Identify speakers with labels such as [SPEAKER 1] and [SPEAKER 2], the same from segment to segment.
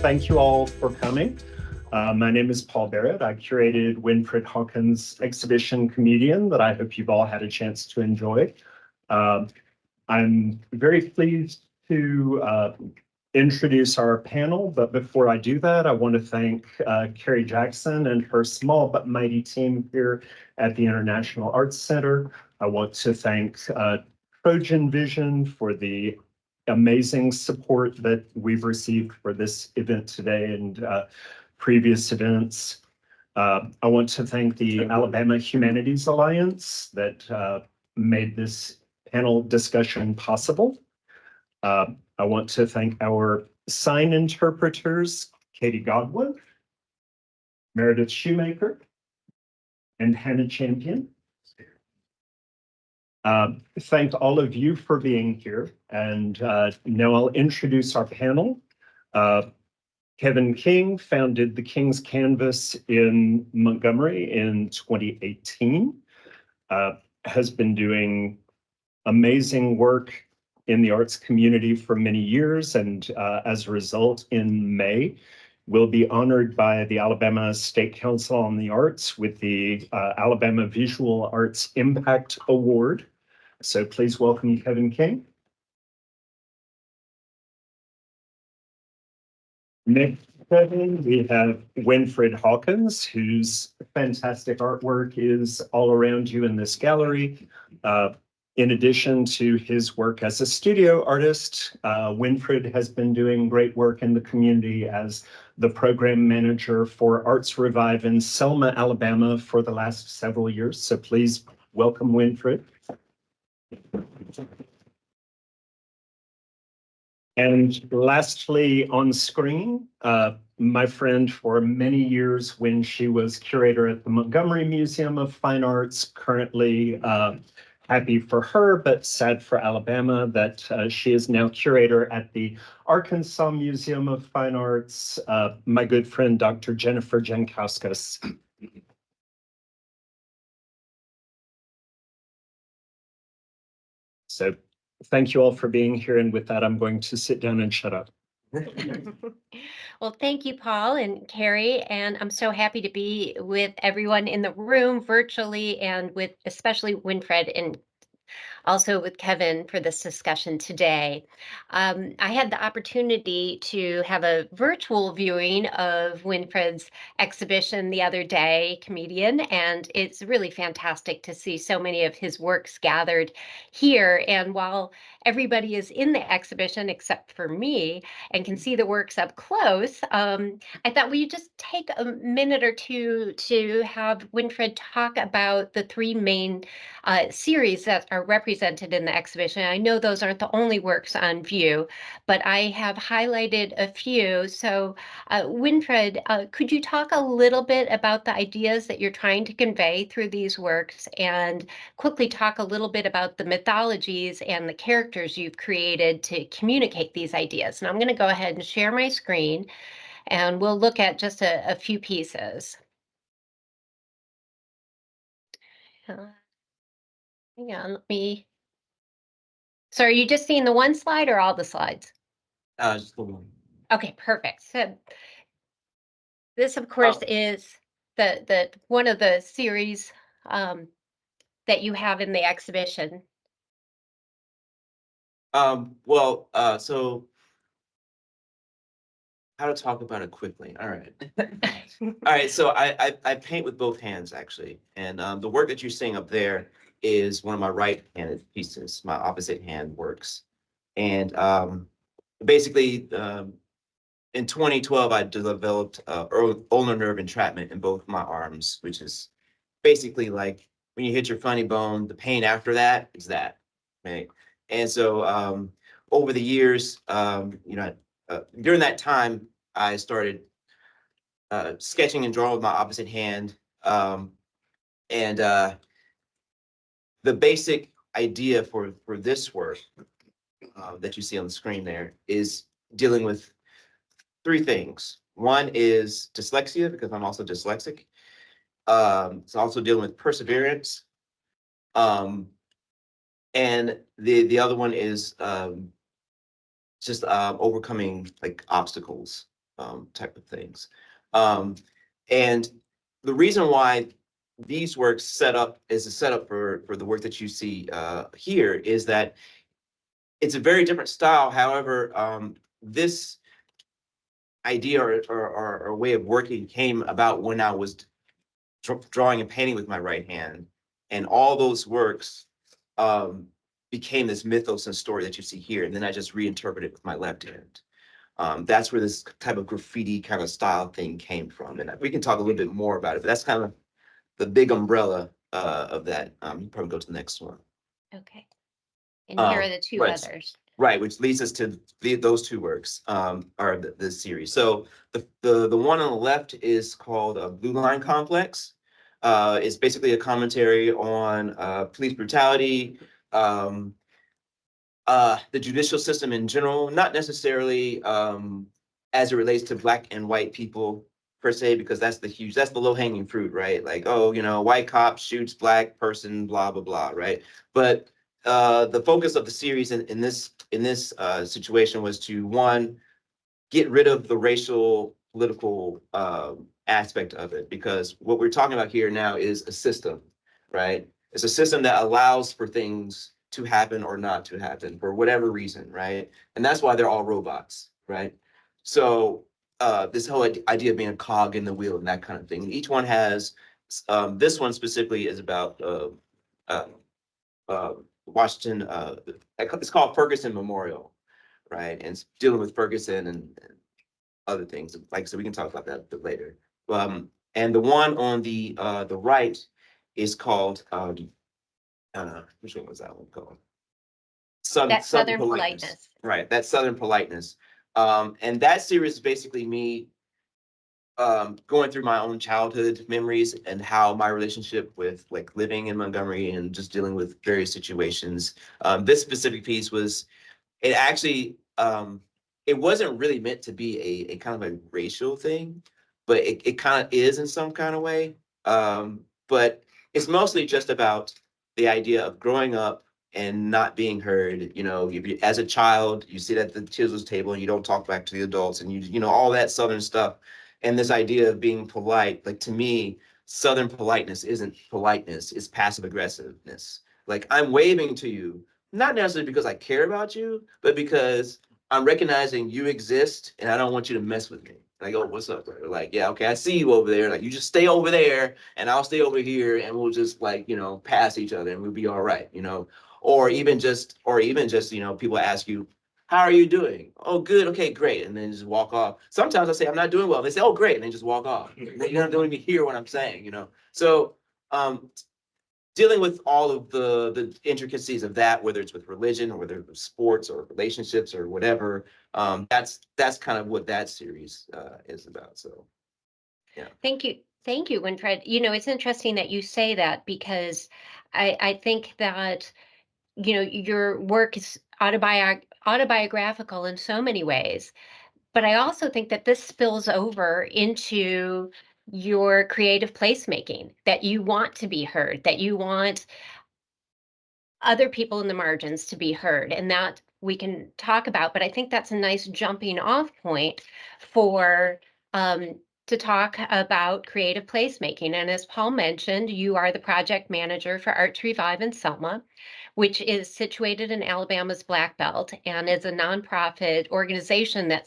[SPEAKER 1] thank you all for coming. My name is Paul Barrett. I curated Winfred Hawkins' exhibition Comedian that I hope you've all had a chance to enjoy. I'm very pleased to introduce our panel, but before I do that, I want to thank Carrie Jackson and her small but mighty team here at the International Arts Center. I want to thank Trojan Vision for the amazing support that we've received for this event today and previous events. I want to thank the Alabama Humanities Alliance that made this panel discussion possible. I want to thank our sign interpreters, Katie Godwin, Meredith Shoemaker, and Hannah Champion. Thank all of you for being here. And now I'll introduce our panel. Kevin King founded the King's Canvas in Montgomery in 2018, has been doing amazing work in the arts community for many years, and as a result, in May, will be honored by the Alabama State Council on the Arts with the Alabama Visual Arts Impact Award. So please welcome Kevin King. Next, we have Winfred Hawkins, whose fantastic artwork is all around you in this gallery. In addition to his work as a studio artist, Winfred has been doing great work in the community as the program manager for Arts Revive in Selma, Alabama for the last several years. So please welcome Winfred. And lastly, on screen, my friend for many years when she was curator at the Montgomery Museum of Fine Arts, currently happy for her, but sad for Alabama that she is now curator at the Arkansas Museum of Fine Arts, my good friend, Dr. Jennifer Jankauskas. So thank you all for being here. And with that, I'm going to sit down and shut up.
[SPEAKER 2] Well, thank you, Paul and Carrie, and I'm so happy to be with everyone in the room virtually and with especially Winfred and also with Kevin for this discussion today. I had the opportunity to have a virtual viewing of Winfred's exhibition the other day, Comedian, and it's really fantastic to see so many of his works gathered here. And while everybody is in the exhibition except for me and can see the works up close, I thought we just take a minute or two to have Winfred talk about the three main series that are represented in the exhibition. I know those aren't the only works on view, but I have highlighted a few. So Winfred, could you talk a little bit about the ideas that you're trying to convey through these works and quickly talk a little bit about the mythologies and the characters you've created to communicate these ideas? And I'm going to go ahead and share my screen and we'll look at just a few pieces. Hang on, let me. So are you just seeing the one slide or all the slides?
[SPEAKER 3] Just the one.
[SPEAKER 2] Okay, perfect. So this, of course, is the one of the series that you have in the exhibition.
[SPEAKER 3] So how to talk about it quickly. All right. All right. So I paint with both hands, actually. And the work that you're seeing up there is one of my right-handed pieces, my opposite hand works. And basically, in 2012, I developed ulnar nerve entrapment in both my arms, which is basically like when you hit your funny bone, the pain after that is that, right? And so over the years, during that time, I started sketching and drawing with my opposite hand. And the basic idea for this work that you see on the screen there is dealing with three things. One is dyslexia, because I'm also dyslexic. It's also dealing with perseverance. And the other one is just overcoming like obstacles. type of things. And the reason why these works set up as a setup for the work that you see here is that it's a very different style. However, this idea or way of working came about when I was drawing and painting with my right hand, and all those works became this mythos and story that you see here, and then I just reinterpreted it with my left hand. That's where this type of graffiti kind of style thing came from, and we can talk a little bit more about it, but that's kind of the big umbrella of that. You can probably go to the next one.
[SPEAKER 2] Okay. And here are
[SPEAKER 3] Um,
[SPEAKER 2] the two
[SPEAKER 3] right.
[SPEAKER 2] others.
[SPEAKER 3] Right, which leads us to those two works, are this series. So the one on the left is called Blue Line Complex. It's basically a commentary on police brutality, the judicial system in general, not necessarily as it relates to Black and white people per se, because that's the low hanging fruit, right? Like, oh, white cop shoots Black person, blah, blah, blah, right? But the focus of the series in this situation was to, one, get rid of the racial political aspect of it, because what we're talking about here now is a system, right? It's a system that allows for things to happen or not to happen for whatever reason, right? And that's why they're all robots, right? So this whole idea of being a cog in the wheel and that kind of thing. Each one has, this one specifically is about Washington, it's called Ferguson Memorial, right? And it's dealing with Ferguson and other things. Like, so we can talk about that a bit later. And the one on the right is called which one was that one called? Southern Politeness. Right, that's Southern Politeness. And that series is basically me going through my own childhood memories and how my relationship with like living in Montgomery and just dealing with various situations. This specific piece was, it actually it wasn't really meant to be a kind of a racial thing, but it kind of is in some kind of way. But it's mostly just about the idea of growing up and not being heard. As a child, you sit at the children's table and you don't talk back to the adults, and all that Southern stuff. And this idea of being polite, like, to me, Southern politeness isn't politeness, it's passive aggressiveness. Like, I'm waving to you, not necessarily because I care about you, but because I'm recognizing you exist and I don't want you to mess with me. And I go, what's up, brother? Like, yeah, okay, I see you over there. Like, you just stay over there and I'll stay over here and we'll just pass each other and we'll be all right, Or even just, people ask you, how are you doing? Oh, good. Okay, great. And then just walk off. Sometimes I say, I'm not doing well. They say, oh, great. And then just walk off. You're not doing me hear what I'm saying, So dealing with all of the intricacies of that, whether it's with religion or whether it's sports or relationships or whatever, that's kind of what that series is about. So, yeah.
[SPEAKER 2] Thank you. Thank you, Winfred. It's interesting that you say that, because I think that, your work is autobiographical in so many ways. But I also think that this spills over into your creative placemaking, that you want to be heard, that you want other people in the margins to be heard, and that we can talk about. But I think that's a nice jumping off point for to talk about creative placemaking. And as Paul mentioned, you are the project manager for Art to Revive in Selma, which is situated in Alabama's Black Belt and is a nonprofit organization that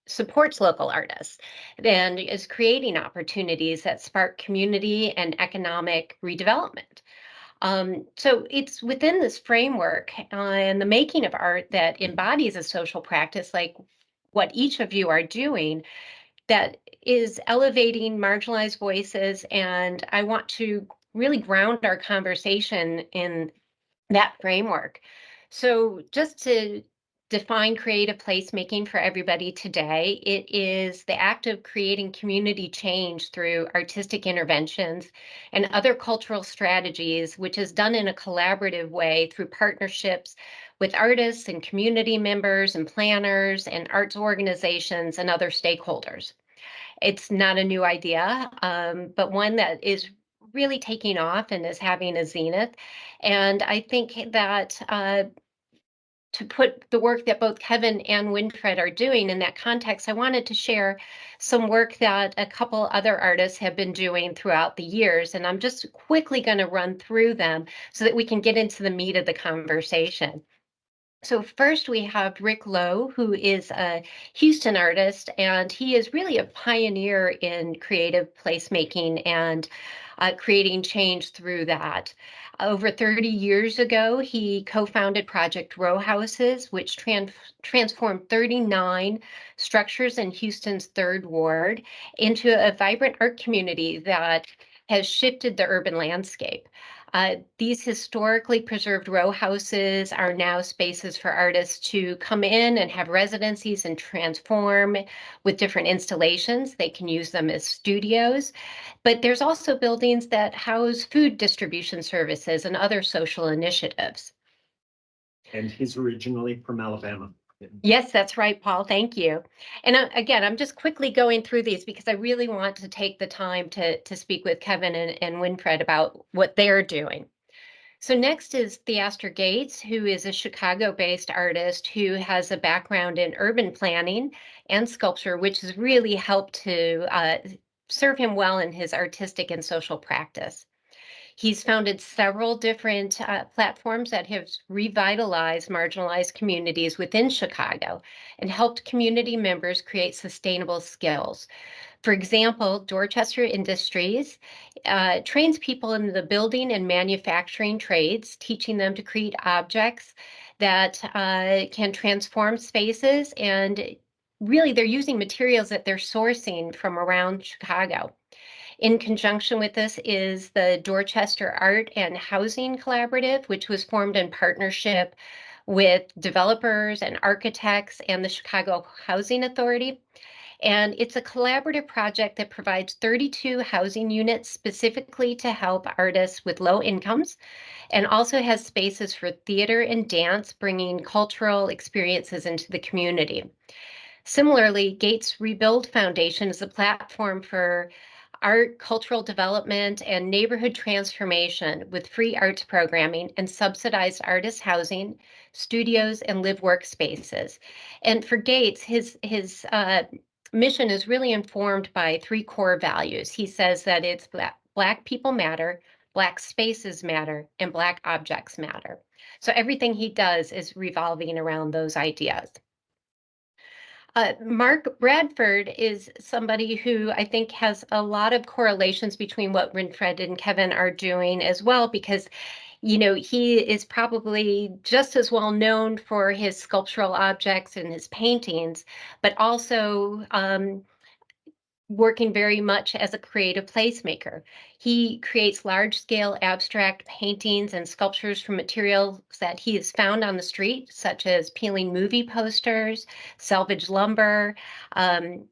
[SPEAKER 2] supports local artists and is creating opportunities that spark community and economic redevelopment. So it's within this framework and the making of art that embodies a social practice like what each of you are doing, that is elevating marginalized voices. And I want to really ground our conversation in that framework. So just to define creative placemaking for everybody today, it is the act of creating community change through artistic interventions and other cultural strategies, which is done in a collaborative way through partnerships with artists and community members and planners and arts organizations and other stakeholders. It's not a new idea, but one that is really taking off and is having a zenith. And I think that to put the work that both Kevin and Winfred are doing in that context, I wanted to share some work that a couple other artists have been doing throughout the years. And I'm just quickly going to run through them so that we can get into the meat of the conversation. So first we have Rick Lowe, who is a Houston artist, and he is really a pioneer in creative placemaking and creating change through that. Over 30 years ago, he co-founded Project Row Houses, which transformed 39 structures in Houston's Third Ward into a vibrant art community that has shifted the urban landscape. These historically preserved row houses are now spaces for artists to come in and have residencies and transform with different installations. They can use them as studios, but there's also buildings that house food distribution services and other social initiatives.
[SPEAKER 1] And he's originally from Alabama.
[SPEAKER 2] Yes, that's right, Paul. Thank you. And again, I'm just quickly going through these because I really want to take the time to speak with Kevin and Winfred about what they're doing. So next is Theaster Gates, who is a Chicago-based artist who has a background in urban planning and sculpture, which has really helped to serve him well in his artistic and social practice. He's founded several different platforms that have revitalized marginalized communities within Chicago and helped community members create sustainable skills. For example, Dorchester Industries trains people in the building and manufacturing trades, teaching them to create objects that can transform spaces. And really, they're using materials that they're sourcing from around Chicago. In conjunction with this is the Dorchester Art and Housing Collaborative, which was formed in partnership with developers and architects and the Chicago Housing Authority. And it's a collaborative project that provides 32 housing units specifically to help artists with low incomes, and also has spaces for theater and dance, bringing cultural experiences into the community. Similarly, Gates Rebuild Foundation is a platform for art, cultural development, and neighborhood transformation with free arts programming and subsidized artist housing, studios, and live workspaces. And for Gates, his mission is really informed by three core values. He says that it's Black people matter, Black spaces matter, and Black objects matter. So everything he does is revolving around those ideas. Mark Bradford is somebody who I think has a lot of correlations between what Winfred and Kevin are doing as well, because, you know, he is probably just as well known for his sculptural objects and his paintings, but also working very much as a creative placemaker. He creates large-scale abstract paintings and sculptures from materials that he has found on the street, such as peeling movie posters, salvaged lumber.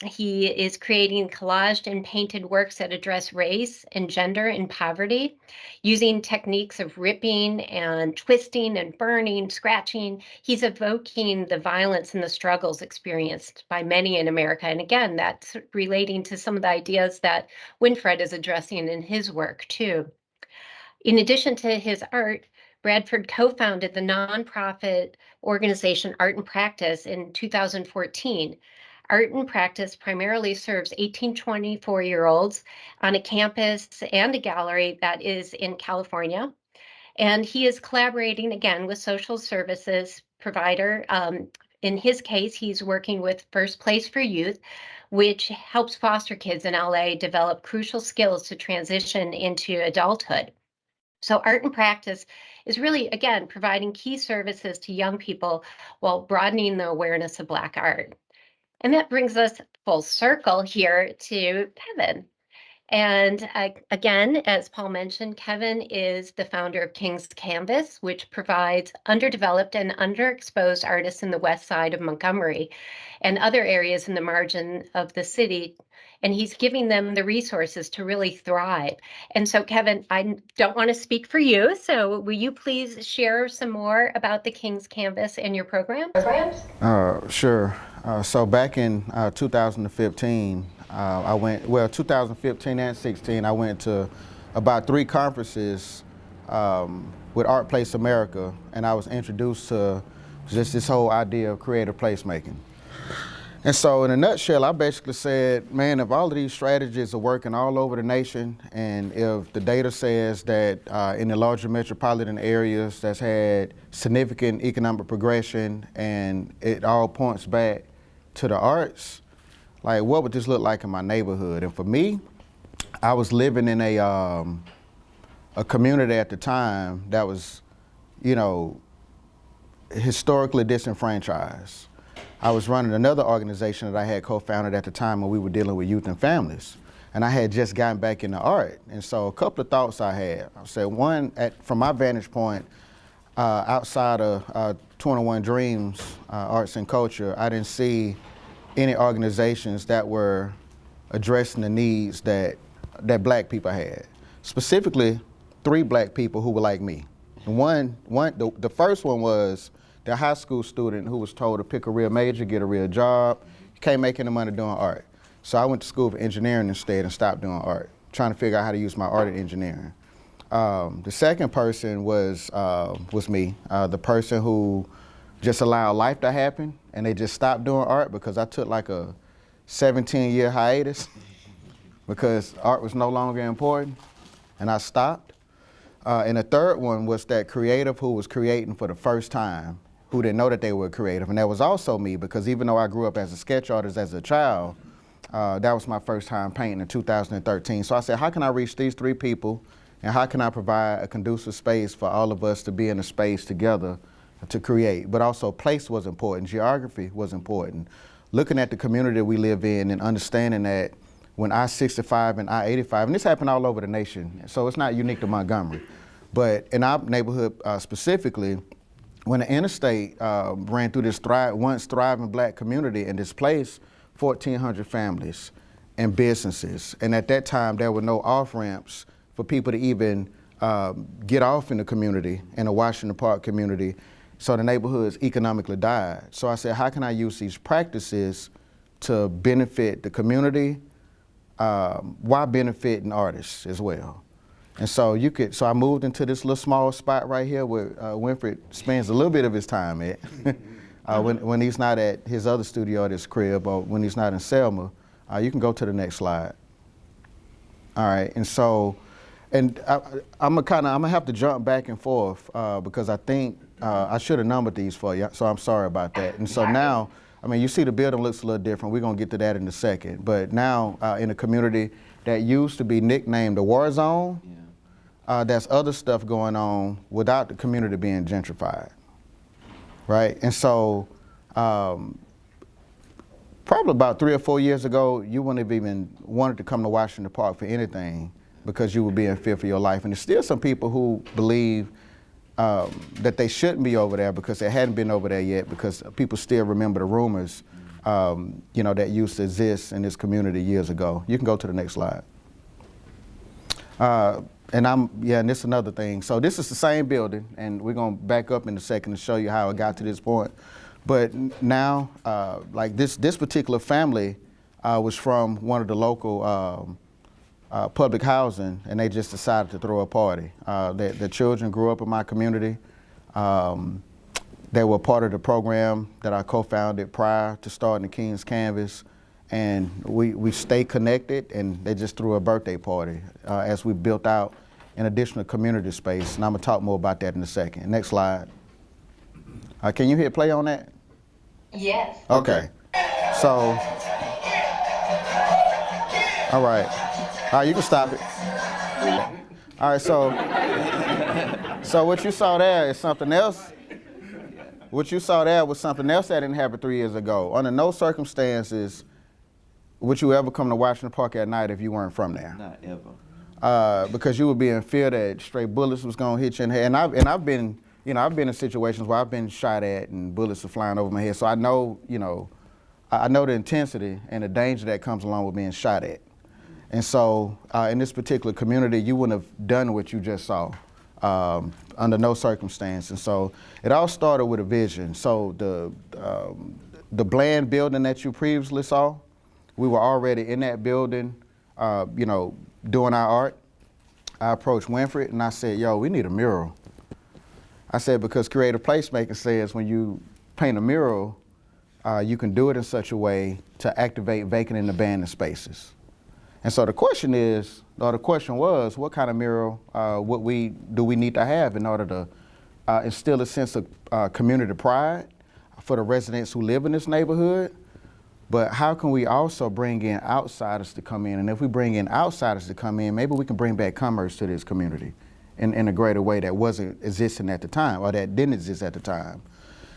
[SPEAKER 2] He is creating collaged and painted works that address race and gender and poverty, using techniques of ripping and twisting and burning, scratching. He's evoking the violence and the struggles experienced by many in America. And again, that's relating to some of the ideas that Winfred is addressing in his work too. In addition to his art, Bradford co-founded the nonprofit organization Art and Practice in 2014. Art and Practice primarily serves 18 to 24-year-olds on a campus and a gallery that is in California. And he is collaborating again with social services provider. In his case, he's working with First Place for Youth, which helps foster kids in LA develop crucial skills to transition into adulthood. So Art and Practice is really, again, providing key services to young people while broadening the awareness of Black art. And that brings us full circle here to Kevin. And again, as Paul mentioned, Kevin is the founder of King's Canvas, which provides underdeveloped and underexposed artists in the west side of Montgomery and other areas in the margin of the city. And he's giving them the resources to really thrive. And so, Kevin, I don't want to speak for you. So will you please share some more about the King's Canvas and your program?
[SPEAKER 4] Sure. So back in 2015, I went, 2015 and 16, I went to about 3 conferences with Art Place America, and I was introduced to just this whole idea of creative placemaking. And so in a nutshell, I basically said, man, if all of these strategies are working all over the nation, and if the data says that in the larger metropolitan areas that's had significant economic progression and it all points back to the arts, like what would this look like in my neighborhood? And for me, I was living in a community at the time that was, you know, historically disenfranchised. I was running another organization that I had co-founded at the time when we were dealing with youth and families. And I had just gotten back into art. And so a couple of thoughts I had. I said, one, from my vantage point, outside of 21 Dreams, Arts and Culture, I didn't see any organizations that were addressing the needs that black people had. Specifically, 3 black people who were like me. And the first one was the high school student who was told to pick a real major, get a real job. You can't make any money doing art. So I went to school for engineering instead and stopped doing art, trying to figure out how to use my art in engineering. The second person was me, the person who just allowed life to happen and they just stopped doing art because I took like a 17-year hiatus because art was no longer important and I stopped. And the third one was that creative who was creating for the first time, who didn't know that they were creative. And that was also me, because even though I grew up as a sketch artist as a child, that was my first time painting in 2013. So I said, how can I reach these 3 people, and how can I provide a conducive space for all of us to be in a space together to create? But also place was important, geography was important. Looking at the community we live in and understanding that when I-65 and I-85, and this happened all over the nation, so it's not unique to Montgomery, but in our neighborhood specifically, when the interstate ran through this once thriving black community and displaced 1,400 families and businesses. And at that time, there were no off-ramps for people to even get off in the community, in the Washington Park community. So the neighborhoods economically died. So I said, how can I use these practices to benefit the community while benefiting artists as well? And so so I moved into this little small spot right here where Winfred spends a little bit of his time at. When he's not at his other studio at his crib, or when he's not in Selma. You can go to the next slide. All right, and so, and I'm gonna have to jump back and forth because I think I should have numbered these for you, so I'm sorry about that. And so now, I mean, you see the building looks a little different. We're gonna get to that in a second. But now in a community that used to be nicknamed the war zone, there's other stuff going on without the community being gentrified, right? And so probably about 3 or 4 years ago, you wouldn't have even wanted to come to Washington Park for anything because you would be in fear for your life. And there's still some people who believe that they shouldn't be over there because they hadn't been over there yet, because people still remember the rumors that used to exist in this community years ago. You can go to the next slide. And this is another thing. So this is the same building, and we're gonna back up in a second to show you how it got to this point. But now, like this particular family was from one of the local public housing, and they just decided to throw a party. The children grew up in my community. They were part of the program that I co-founded prior to starting the King's Canvas. And we stay connected, and they just threw a birthday party as we built out an additional community space. And I'm gonna talk more about that in a second. Next slide. Can you hit play on that?
[SPEAKER 5] Yes.
[SPEAKER 4] Okay. So, all right. You can stop it. All right, so what you saw there is something else. What you saw there was something else that didn't happen 3 years ago. Under no circumstances would you ever come to Washington Park at night if you weren't from there?
[SPEAKER 3] Not ever.
[SPEAKER 4] Because you would be in fear that stray bullets was gonna hit you in the head. And I've been in situations where I've been shot at and bullets are flying over my head. So I know, I know the intensity and the danger that comes along with being shot at. And so in this particular community, you wouldn't have done what you just saw under no circumstance. And so it all started with a vision. So the bland building that you previously saw, we were already in that building, doing our art. I approached Winfred and I said, yo, we need a mural. I said, because creative placemaking says when you paint a mural, you can do it in such a way to activate vacant and abandoned spaces. And so the question was, what kind of mural do we need to have in order to instill a sense of community pride for the residents who live in this neighborhood? But how can we also bring in outsiders to come in? And if we bring in outsiders to come in, maybe we can bring back commerce to this community in a greater way that wasn't existing at the time, or that didn't exist at the time.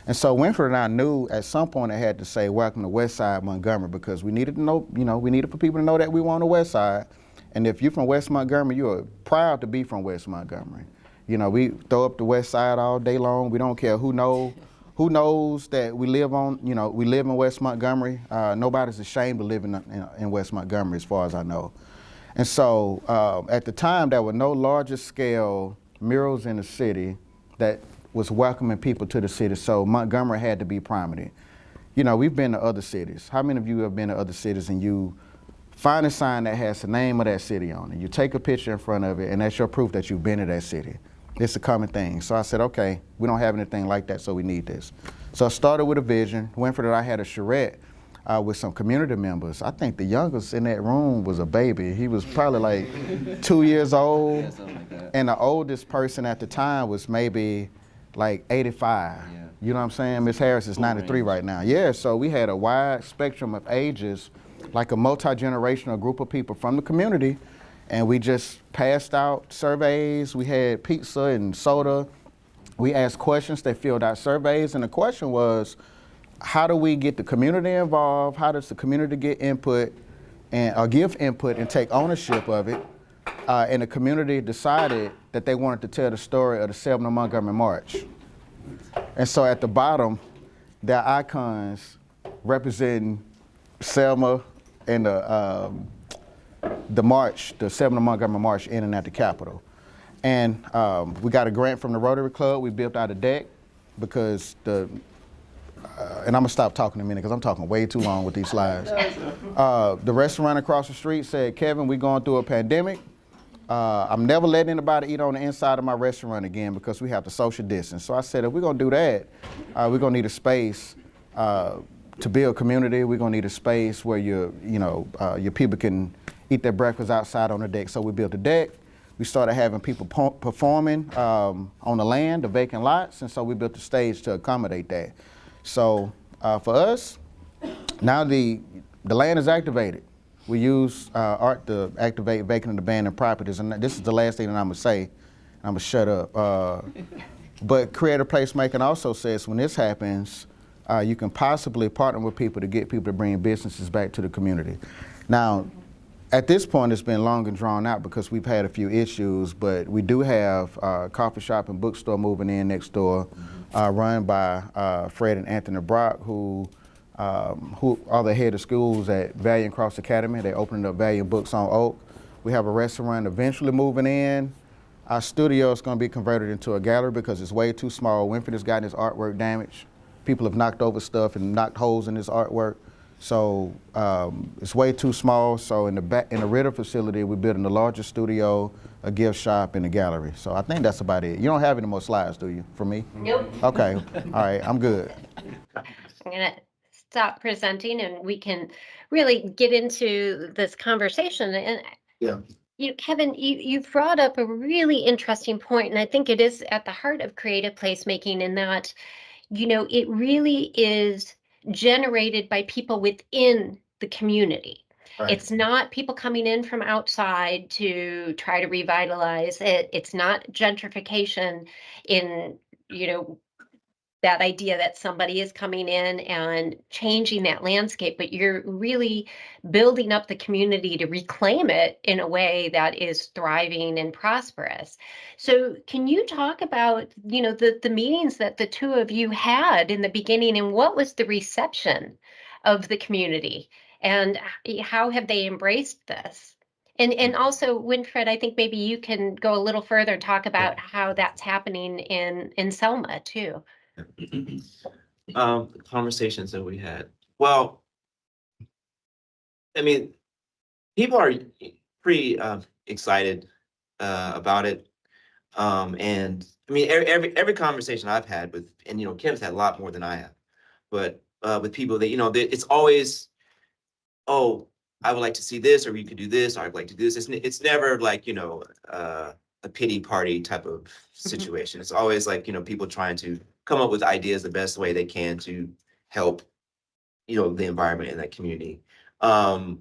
[SPEAKER 4] And so Winfred and I knew at some point I had to say, welcome to West Side Montgomery, because we needed to know, we needed for people to know that we were on the West Side. And if you're from West Montgomery, you're proud to be from West Montgomery. We throw up the West Side all day long. We don't care who knows that we live we live in West Montgomery. Nobody's ashamed of living in West Montgomery, as far as I know. And so at the time, there were no larger scale murals in the city that was welcoming people to the city, so Montgomery had to be prominent. We've been to other cities. How many of you have been to other cities and you find a sign that has the name of that city on it? You take a picture in front of it, and that's your proof that you've been to that city. It's a common thing. So I said, okay, we don't have anything like that, so we need this. So I started with a vision. Winfred and I had a charrette with some community members. I think the youngest in that room was a baby. He was probably like 2 years old, and the oldest person at the time was maybe like 85. Yeah. You know what I'm saying? Miss Harris is 93 right now. Yeah, so we had a wide spectrum of ages, like a multi-generational group of people from the community, and we just passed out surveys. We had pizza and soda. We asked questions. They filled out surveys, and the question was, how do we get the community involved? How does the community get input or give input and take ownership of it? And the community decided that they wanted to tell the story of the Selma Montgomery March. And so at the bottom, there are icons representing Selma and the march, the Selma Montgomery March in and at the Capitol. And we got a grant from the Rotary Club. We built out a deck because and I'm gonna stop talking in a minute because I'm talking way too long with these slides. The restaurant across the street said, Kevin, we're going through a pandemic. I'm never letting anybody eat on the inside of my restaurant again because we have to social distance. So I said, if we're gonna do that, we're gonna need a space to build community. We're gonna need a space where your people can eat their breakfast outside on the deck. So we built a deck. We started having people performing on the land, the vacant lots, and so we built a stage to accommodate that. So for us, now the land is activated. We use art to activate vacant and abandoned properties, and this is the last thing that I'm gonna say. I'm gonna shut up. But creative placemaking also says when this happens, you can possibly partner with people to get people to bring businesses back to the community. Now, at this point, it's been long and drawn out because we've had a few issues, but we do have a coffee shop and bookstore moving in next door, run by Fred and Anthony Brock, who are the head of schools at Valiant Cross Academy. They opened up Valiant Books on Oak. We have a restaurant eventually moving in. Our studio is going to be converted into a gallery because it's way too small. Winfred has gotten his artwork damaged. People have knocked over stuff and knocked holes in his artwork. So it's way too small. So in the Ritter facility, we're building the largest studio, a gift shop, and a gallery. So I think that's about it. You don't have any more slides, do you, for me?
[SPEAKER 2] Nope.
[SPEAKER 4] Okay. All right. I'm good.
[SPEAKER 2] I'm gonna stop presenting and we can really get into this conversation. And Kevin, you've brought up a really interesting point, and I think it is at the heart of creative placemaking in that, it really is generated by people within the community. Right. It's not people coming in from outside to try to revitalize it. It's not gentrification in, that idea that somebody is coming in and changing that landscape, but you're really building up the community to reclaim it in a way that is thriving and prosperous. So can you talk about, the meetings that the two of you had in the beginning, and what was the reception of the community, and how have they embraced this? And also, Winfred, I think maybe you can go a little further and talk about how that's happening in Selma too.
[SPEAKER 3] Conversations that we had. Well, I mean, people are pretty excited about it. And I mean, every conversation I've had with, and Kim's had a lot more than I have. but with people that, it's always, oh, I would like to see this, or we could do this, or I'd like to do this. It's never like, a pity party type of situation. It's always like, people trying to come up with ideas the best way they can to help, the environment in that community. And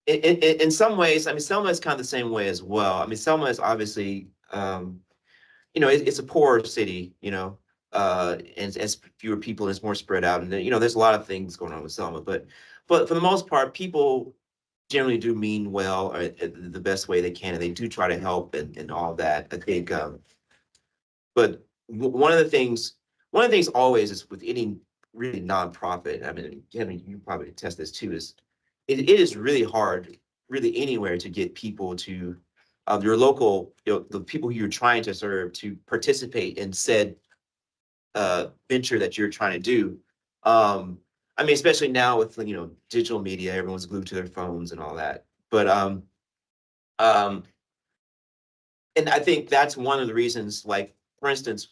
[SPEAKER 3] in some ways, I mean, Selma is kind of the same way as well. I mean, Selma is obviously, it's a poorer city, and as fewer people, it's more spread out. And then, there's a lot of things going on with Selma, but for the most part, people generally do mean well, or the best way they can, and they do try to help and all that. I think, but one of the things always is with any really nonprofit, I mean, you probably attest this too, is it is really hard, really anywhere, to get people to your local, the people who you're trying to serve to participate in said venture that you're trying to do. I mean, especially now with, digital media, everyone's glued to their phones and all that. But and I think that's one of the reasons, like, for instance,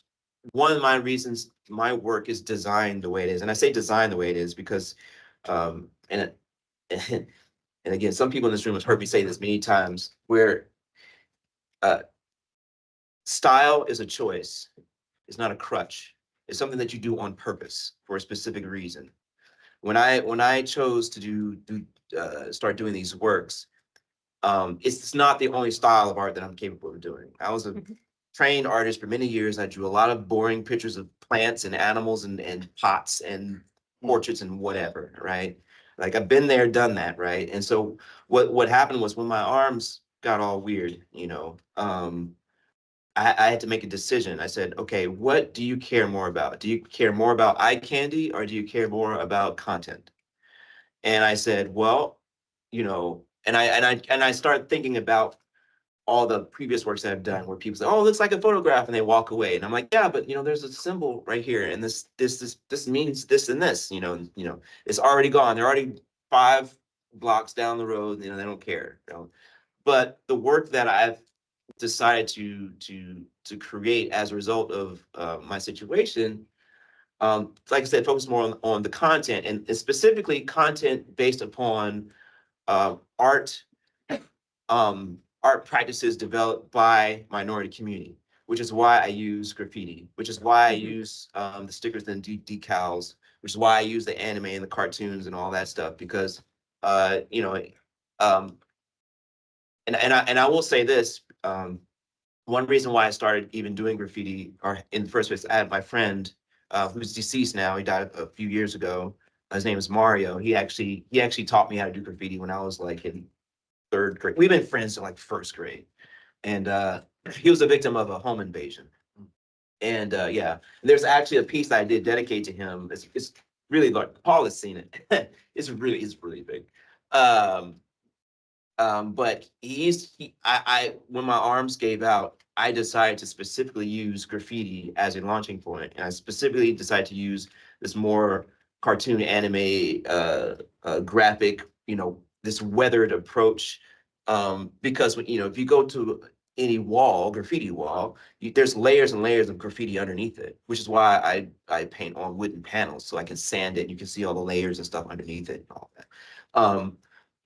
[SPEAKER 3] one of my reasons my work is designed the way it is. And I say designed the way it is because, and and again, some people in this room have heard me say this many times, where style is a choice. It's not a crutch. It's something that you do on purpose for a specific reason. When I chose to start doing these works, it's not the only style of art that I'm capable of doing. I was a trained artist for many years. I drew a lot of boring pictures of plants and animals and pots and portraits and whatever, right? Like, I've been there, done that, right? And so what happened was, when my arms got all weird, I had to make a decision. I said, okay, what do you care more about? Do you care more about eye candy, or do you care more about content? And I said, well, and I started thinking about all the previous works that I've done, where people say, oh, it looks like a photograph, and they walk away. And I'm like, yeah, but there's a symbol right here, and this means this and this, it's already gone. They're already 5 blocks down the road, they don't care. But the work that I've decided to create as a result of my situation, like I said, focus more on the content, and specifically content based upon art practices developed by minority community, which is why I use graffiti, which is why I use the stickers and decals, which is why I use the anime and the cartoons and all that stuff, because and I will say this, one reason why I started even doing graffiti, or in the first place, I had my friend who's deceased now. He died a few years ago. His name is Mario. He actually taught me how to do graffiti when I was like in 3rd grade. We've been friends since like 1st grade, and he was a victim of a home invasion. And yeah, there's actually a piece that I did dedicate to him. It's really like, Paul has seen it. it's really big. But I when my arms gave out, I decided to specifically use graffiti as a launching point, and I specifically decided to use this more cartoon anime, graphic, this weathered approach, because if you go to any wall, graffiti wall, there's layers and layers of graffiti underneath it, which is why I paint on wooden panels, so I can sand it and you can see all the layers and stuff underneath it and all that.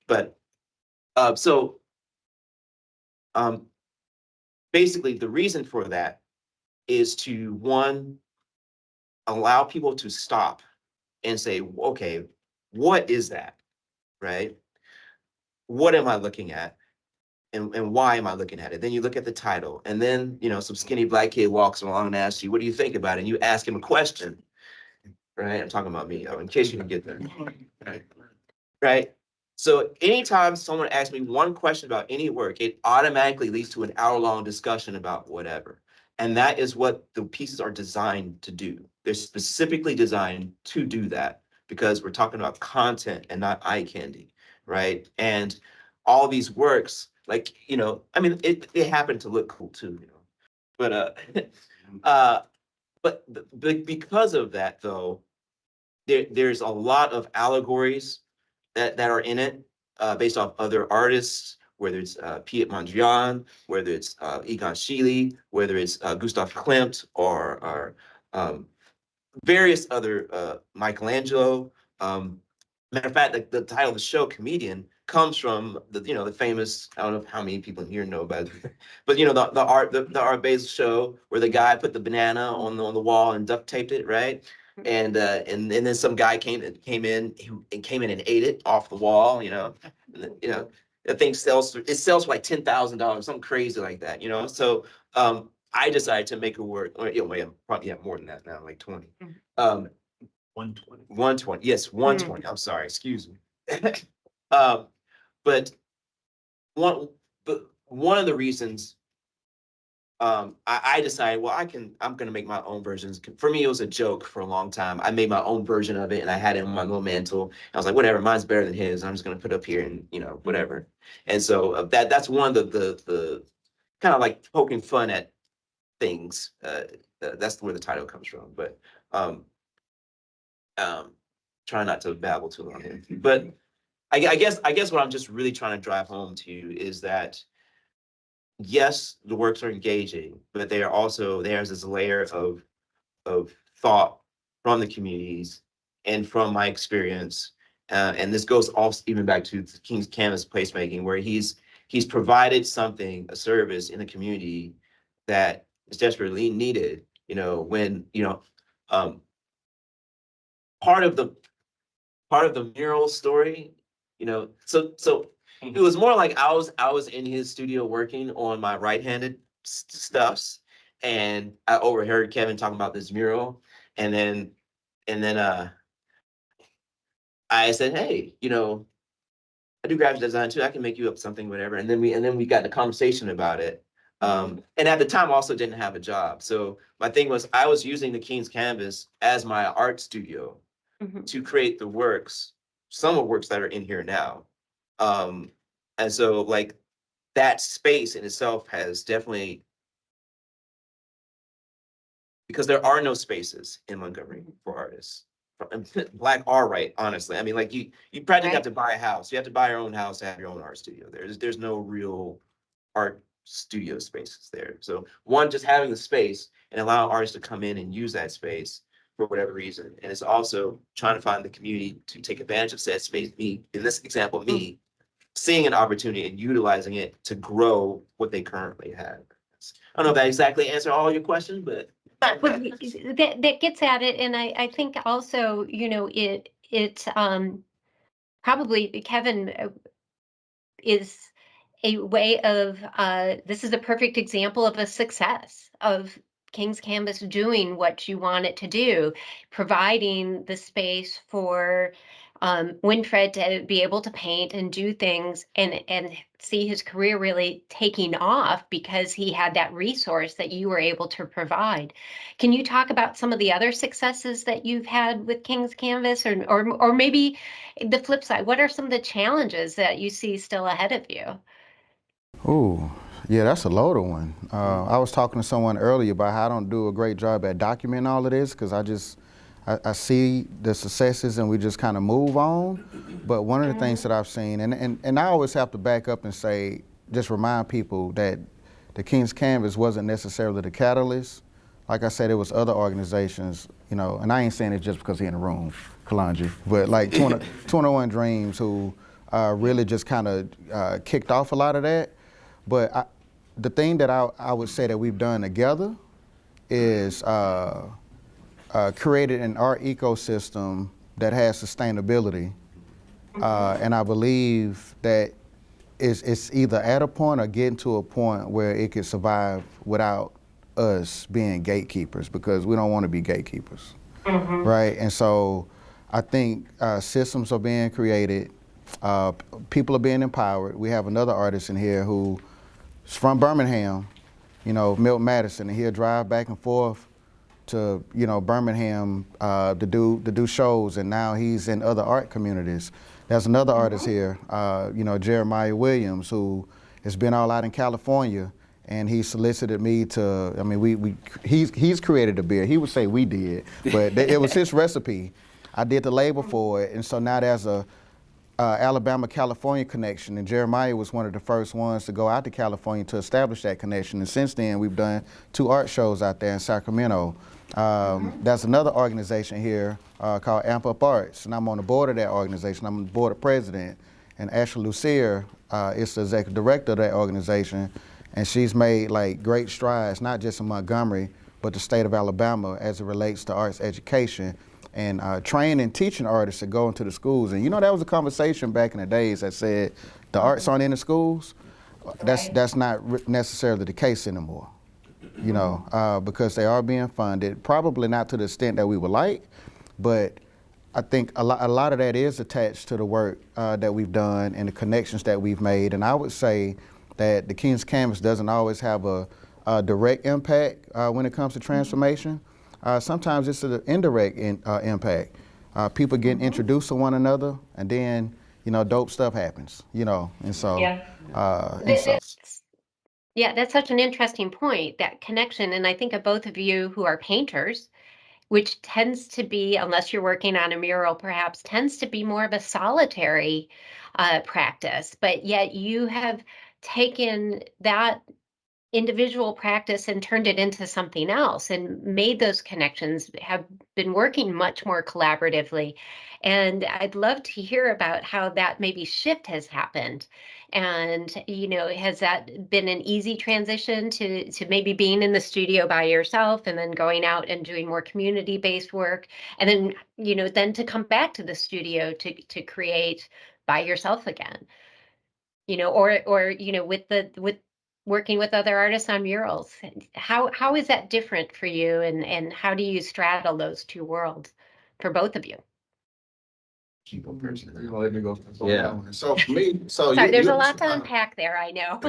[SPEAKER 3] But so basically, the reason for that is to, one, allow people to stop and say, okay, what is that, right? What am I looking at? And why am I looking at it? Then you look at the title, and then, some skinny black kid walks along and asks you, what do you think about it? And you ask him a question, right? I'm talking about me, in case you didn't get there. Right? So anytime someone asks me one question about any work, it automatically leads to an hour-long discussion about whatever. And that is what the pieces are designed to do. They're specifically designed to do that, because we're talking about content and not eye candy, right? And all these works, like, I mean, it happened to look cool too, But but because of that, though, there's a lot of allegories that are in it, based off other artists, whether it's Piet Mondrian, whether it's Egon Schiele, whether it's Gustav Klimt, or various other, Michelangelo. Matter of fact, the title of the show, Comedian, comes from the famous, I don't know how many people here know about it, but the Art Basel show where the guy put the banana on the wall and duct taped it, right? And then some guy came in and ate it off the wall, that thing sells for like $10,000, something crazy like that, So I decided to make a word, or, probably more than that now, like 20.
[SPEAKER 1] 120.
[SPEAKER 3] 120, yes, 120. I'm sorry, excuse me. But one of the reasons I decided, well, I'm gonna make my own versions. For me, it was a joke for a long time. I made my own version of it and I had it on my little mantle. I was like, whatever, mine's better than his. I'm just gonna put it up here and whatever. And so that's one of the kind of like poking fun at things. That's where the title comes from. But try not to babble too long here. But I guess what I'm just really trying to drive home to you is that yes, the works are engaging, but they are also, there's this layer of thought from the communities and from my experience. And this goes also even back to the King's Canvas placemaking, where he's provided something, a service in the community that is desperately needed, when, part of the mural story, so it was more like I was in his studio working on my right-handed stuffs, and I overheard Kevin talking about this mural, and then I said, hey, I do graphic design too. I can make you up something, whatever. And then we got in a conversation about it. And at the time, I also didn't have a job, so my thing was I was using the King's Canvas as my art studio to create the works, some of works that are in here now. And so like that space in itself has definitely, because there are no spaces in Montgomery for artists. Black are right, honestly. I mean, like you practically have to buy a house. You have to buy your own house to have your own art studio. There's no real art studio spaces there. So one, just having the space and allowing artists to come in and use that space for whatever reason. And it's also trying to find the community to take advantage of said space. Me, in this example, me seeing an opportunity and utilizing it to grow what they currently have. I don't know if that exactly answered all your questions, but
[SPEAKER 2] that gets at it, and I think also, it probably, Kevin, is a way of this is a perfect example of a success of King's Canvas doing what you want it to do, providing the space for Winfred to be able to paint and do things and see his career really taking off because he had that resource that you were able to provide. Can you talk about some of the other successes that you've had with King's Canvas, or maybe the flip side? What are some of the challenges that you see still ahead of you?
[SPEAKER 4] Ooh, yeah, that's a loaded one. I was talking to someone earlier about how I don't do a great job at documenting all of this, because I see the successes and we just kind of move on. But one of the things that I've seen, and I always have to back up and say, just remind people that the King's Canvas wasn't necessarily the catalyst. Like I said, it was other organizations, and I ain't saying it just because he's in the room, Kalanji, but like 21 Dreams, who really just kind of kicked off a lot of that. But the thing that I would say that we've done together is created an art ecosystem that has sustainability. And I believe that it's either at a point or getting to a point where it could survive without us being gatekeepers, because we don't want to be gatekeepers, right? And so I think systems are being created, people are being empowered. We have another artist in here who's from Birmingham, Milton Madison, and he'll drive back and forth to Birmingham to do shows, and now he's in other art communities. There's another artist here, Jeremiah Williams, who has been all out in California, and he solicited me to. I mean, he's created a beer. He would say we did, but it was his recipe. I did the label for it, and so now there's a Alabama-California connection, and Jeremiah was one of the first ones to go out to California to establish that connection. And since then, we've done 2 art shows out there in Sacramento. There's another organization here called Amp Up Arts, and I'm on the board of that organization. I'm the board president, and Ashley Lucier is the executive director of that organization, and she's made like great strides, not just in Montgomery, but the state of Alabama as it relates to arts education and training and teaching artists to go into the schools. And you know, that was a conversation back in the days that said the arts aren't in the schools. That's not necessarily the case anymore, you know, because they are being funded, probably not to the extent that we would like, but I think a lot of that is attached to the work that we've done and the connections that we've made. And I would say that the King's Canvas doesn't always have a direct impact when it comes to transformation. Sometimes it's an indirect impact. People getting introduced to one another, and then, you know, dope stuff happens, you know, and so.
[SPEAKER 2] Yeah, that's such an interesting point, that connection. And I think of both of you who are painters, which tends to be, unless you're working on a mural, perhaps tends to be more of a solitary practice, but yet you have taken that individual practice and turned it into something else and made those connections, have been working much more collaboratively. And I'd love to hear about how that maybe shift has happened. And, you know, has that been an easy transition to maybe being in the studio by yourself and then going out and doing more community-based work, and then, you know, then to come back to the studio to create by yourself again? You know, or you know, with working with other artists on murals. How is that different for you, and how do you straddle those 2 worlds for both of you?
[SPEAKER 3] People person.
[SPEAKER 4] Let me go.
[SPEAKER 3] Yeah.
[SPEAKER 4] So for me,
[SPEAKER 2] Sorry, there's a lot to unpack there, I know.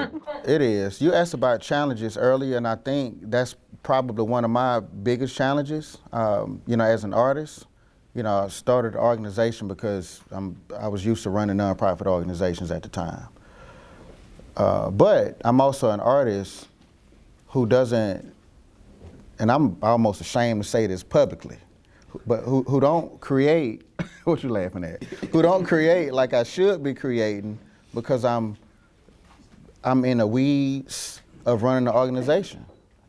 [SPEAKER 4] It is. You asked about challenges earlier, and I think that's probably one of my biggest challenges. You know, as an artist, you know, I started an organization because I was used to running nonprofit organizations at the time. But I'm also an artist who doesn't, and I'm almost ashamed to say this publicly, but who don't create, what you laughing at? Who don't create like I should be creating, because I'm in the weeds of running the organization.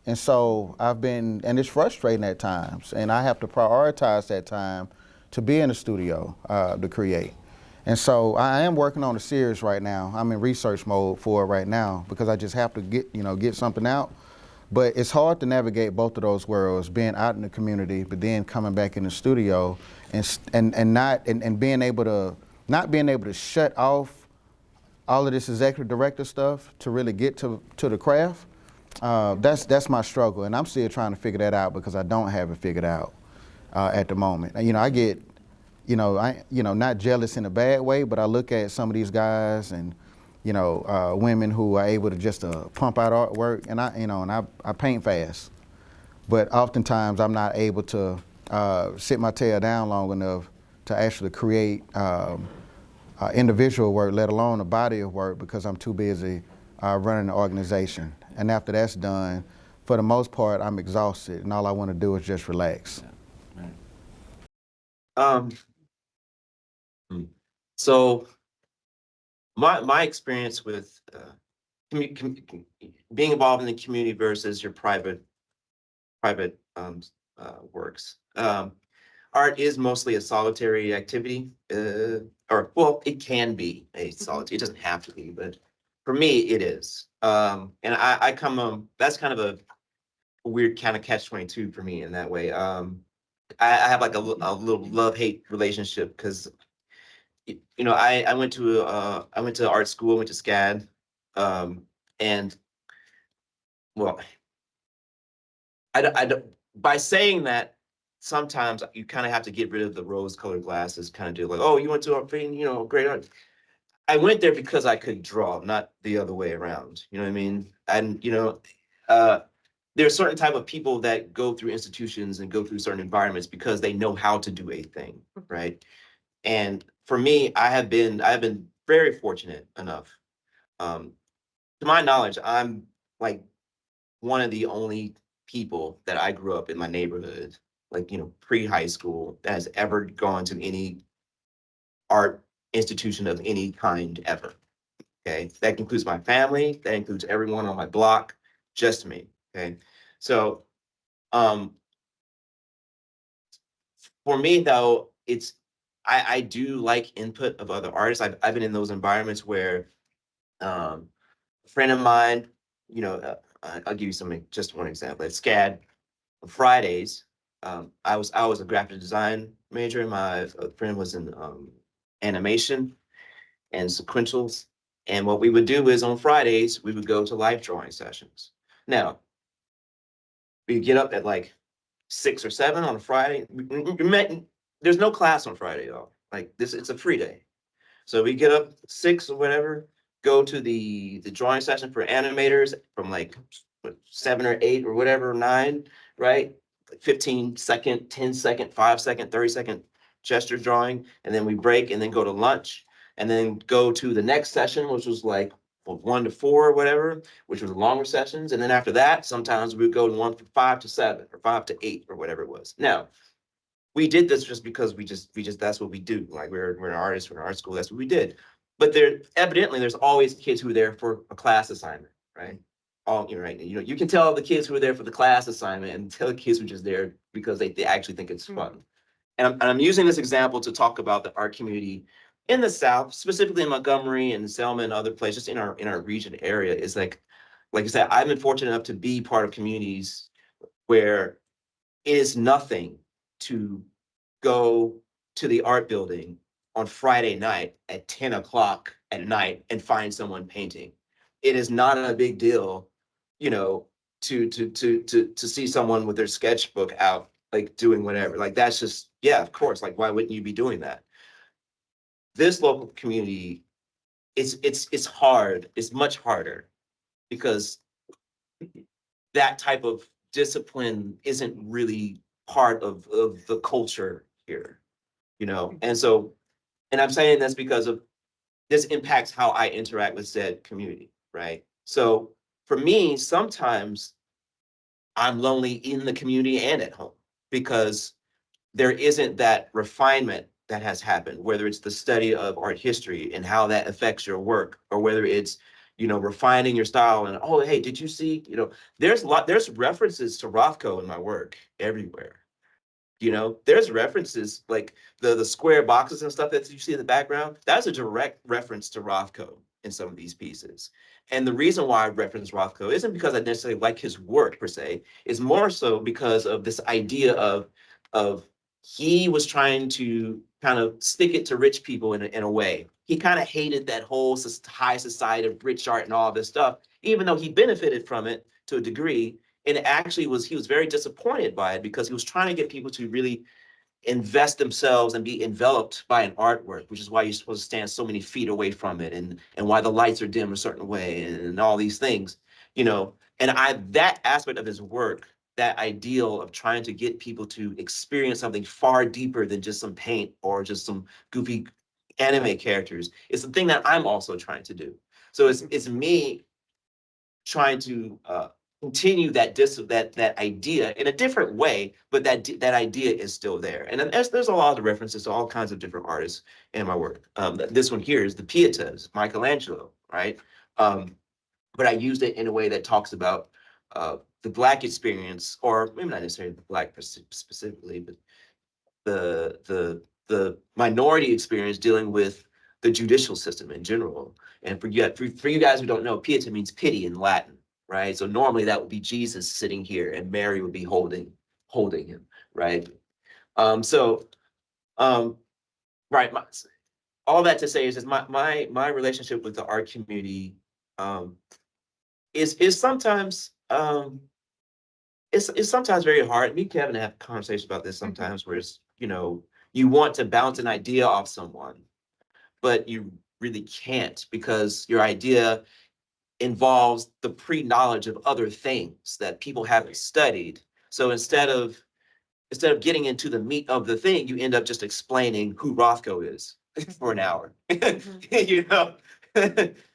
[SPEAKER 4] And so and it's frustrating at times, and I have to prioritize that time to be in the studio to create. And so I am working on a series right now. I'm in research mode for it right now because I just have to get something out. But it's hard to navigate both of those worlds, being out in the community, but then coming back in the studio and being able to shut off all of this executive director stuff to really get to the craft. That's my struggle, and I'm still trying to figure that out because I don't have it figured out at the moment. You know, I get, not jealous in a bad way, but I look at some of these guys and, women who are able to just pump out artwork, and I paint fast, but oftentimes I'm not able to sit my tail down long enough to actually create individual work, let alone a body of work, because I'm too busy running the organization. And after that's done, for the most part, I'm exhausted, and all I want to do is just relax.
[SPEAKER 3] So my experience with being involved in the community versus your private works. Art is mostly a solitary activity, it can be a solitary. It doesn't have to be, but for me, it is. And that's kind of a weird kind of catch-22 for me in that way. I have like a little love-hate relationship because, I went to art school, went to SCAD, and well, I don't, by saying that, sometimes you kind of have to get rid of the rose-colored glasses, kind of do like, oh, you went to art, great art. I went there because I could draw, not the other way around. You know what I mean? And there are certain type of people that go through institutions and go through certain environments because they know how to do a thing, right? And for me, I have been very fortunate enough. To my knowledge, I'm like one of the only people that I grew up in my neighborhood, like, pre-high school, that has ever gone to any art institution of any kind ever. Okay, that includes my family, that includes everyone on my block, just me. Okay, so for me though, I do like input of other artists. I've been in those environments where a friend of mine, I'll give you just one example. At SCAD on Fridays, I was a graphic design major, and my friend was in animation and sequentials. And what we would do is on Fridays, we would go to life drawing sessions. Now, we get up at like 6 or 7 on a Friday. There's no class on Friday though. Like this, it's a free day. So we get up 6 or whatever, go to the drawing session for animators from like 7 or 8 or whatever, 9, right? 15-second, 10-second, 5-second, 30-second gesture drawing, and then we break and then go to lunch, and then go to the next session, which was like 1 to 4 or whatever, which was longer sessions. And then after that, sometimes we would go to one from 5 to 7 or 5 to 8 or whatever it was. Now, we did this just because we just that's what we do. Like we're an artist, we're in art school, that's what we did. But there's always kids who are there for a class assignment, right? Right. You can tell the kids who are there for the class assignment and tell the kids who are just there because they actually think it's fun. And I'm using this example to talk about the art community in the South, specifically in Montgomery and Selma and other places in our region area. Is like I said, I've been fortunate enough to be part of communities where it is nothing to go to the art building on Friday night at 10 o'clock at night and find someone painting. It is not a big deal, to see someone with their sketchbook out, like doing whatever. Like that's just, yeah, of course. Like why wouldn't you be doing that? This local community, it's hard. It's much harder because that type of discipline isn't really part of the culture here, and I'm saying this because of this impacts how I interact with said community, right? So for me, sometimes I'm lonely in the community and at home because there isn't that refinement that has happened, whether it's the study of art history and how that affects your work, or whether it's, refining your style and, oh, hey, did you see, there's references to Rothko in my work everywhere. There's references like the square boxes and stuff that you see in the background. That's a direct reference to Rothko in some of these pieces. And the reason why I reference Rothko isn't because I necessarily like his work per se. It's more so because of this idea of he was trying to kind of stick it to rich people in a way. He kind of hated that whole high society of rich art and all this stuff, even though he benefited from it to a degree. And it actually he was very disappointed by it because he was trying to get people to really invest themselves and be enveloped by an artwork, which is why you're supposed to stand so many feet away from it, and why the lights are dim a certain way, and all these things, and that aspect of his work, that ideal of trying to get people to experience something far deeper than just some paint or just some goofy anime characters, is the thing that I'm also trying to do. So it's me trying to continue that idea in a different way, but that idea is still there. And then there's a lot of references to all kinds of different artists in my work. This one here is the Pietas, Michelangelo, right? But I used it in a way that talks about the Black experience, or maybe not necessarily the Black specifically, but the minority experience dealing with the judicial system in general. And for you guys who don't know, Pieta means pity in Latin, right? So normally that would be Jesus sitting here and Mary would be holding him, right? Right. All that to say is my relationship with the art community is sometimes it's sometimes very hard. Me and Kevin have conversations about this sometimes, where it's, you want to bounce an idea off someone, but you really can't, because your idea involves the pre-knowledge of other things that people haven't studied. So instead of getting into the meat of the thing, you end up just explaining who Rothko is for an hour.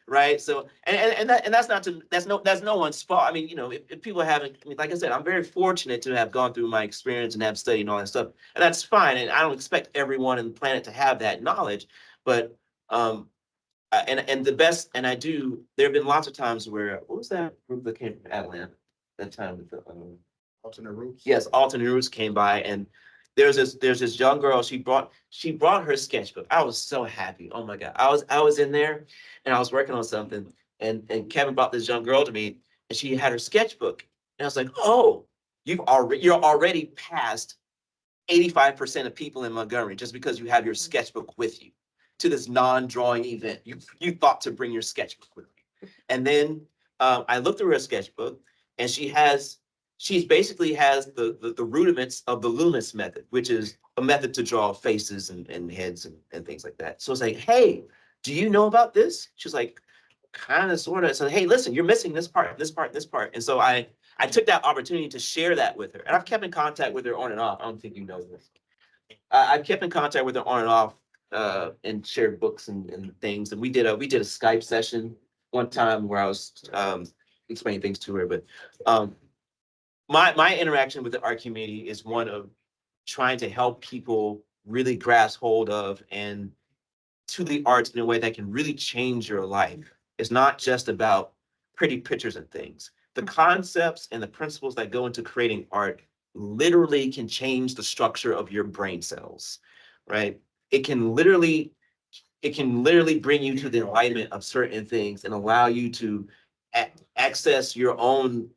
[SPEAKER 3] Right? So that's no one's fault. I mean, if people haven't, like I said, I'm very fortunate to have gone through my experience and have studied and all that stuff, and that's fine. And I don't expect everyone on the planet to have that knowledge, but And the best, and there have been lots of times where, what was that group that came from Atlanta? That time with the,
[SPEAKER 4] Alternate roots.
[SPEAKER 3] yes, alternate roots came by, and there's this young girl, she brought her sketchbook. I was so happy. Oh my God. I was in there and I was working on something, and Kevin brought this young girl to me, and she had her sketchbook. And I was like, oh, you're already past 85% of people in Montgomery just because you have your sketchbook with you to this non-drawing event. You thought to bring your sketchbook with you. And then I looked through her sketchbook, and she basically has the rudiments of the Loomis method, which is a method to draw faces and heads and things like that. So it's like, hey, do you know about this? She's like, kind of, sort of. So, hey, listen, you're missing this part, this part, this part. And so I took that opportunity to share that with her. And I've kept in contact with her on and off. I don't think you know this. I've kept in contact with her on and off, and shared books and things. And we did a Skype session one time where I was explaining things to her. But my interaction with the art community is one of trying to help people really grasp hold of and to the arts in a way that can really change your life. It's not just about pretty pictures and things. The concepts and the principles that go into creating art literally can change the structure of your brain cells, right? It can literally bring you to the enlightenment of certain things and allow you to access your own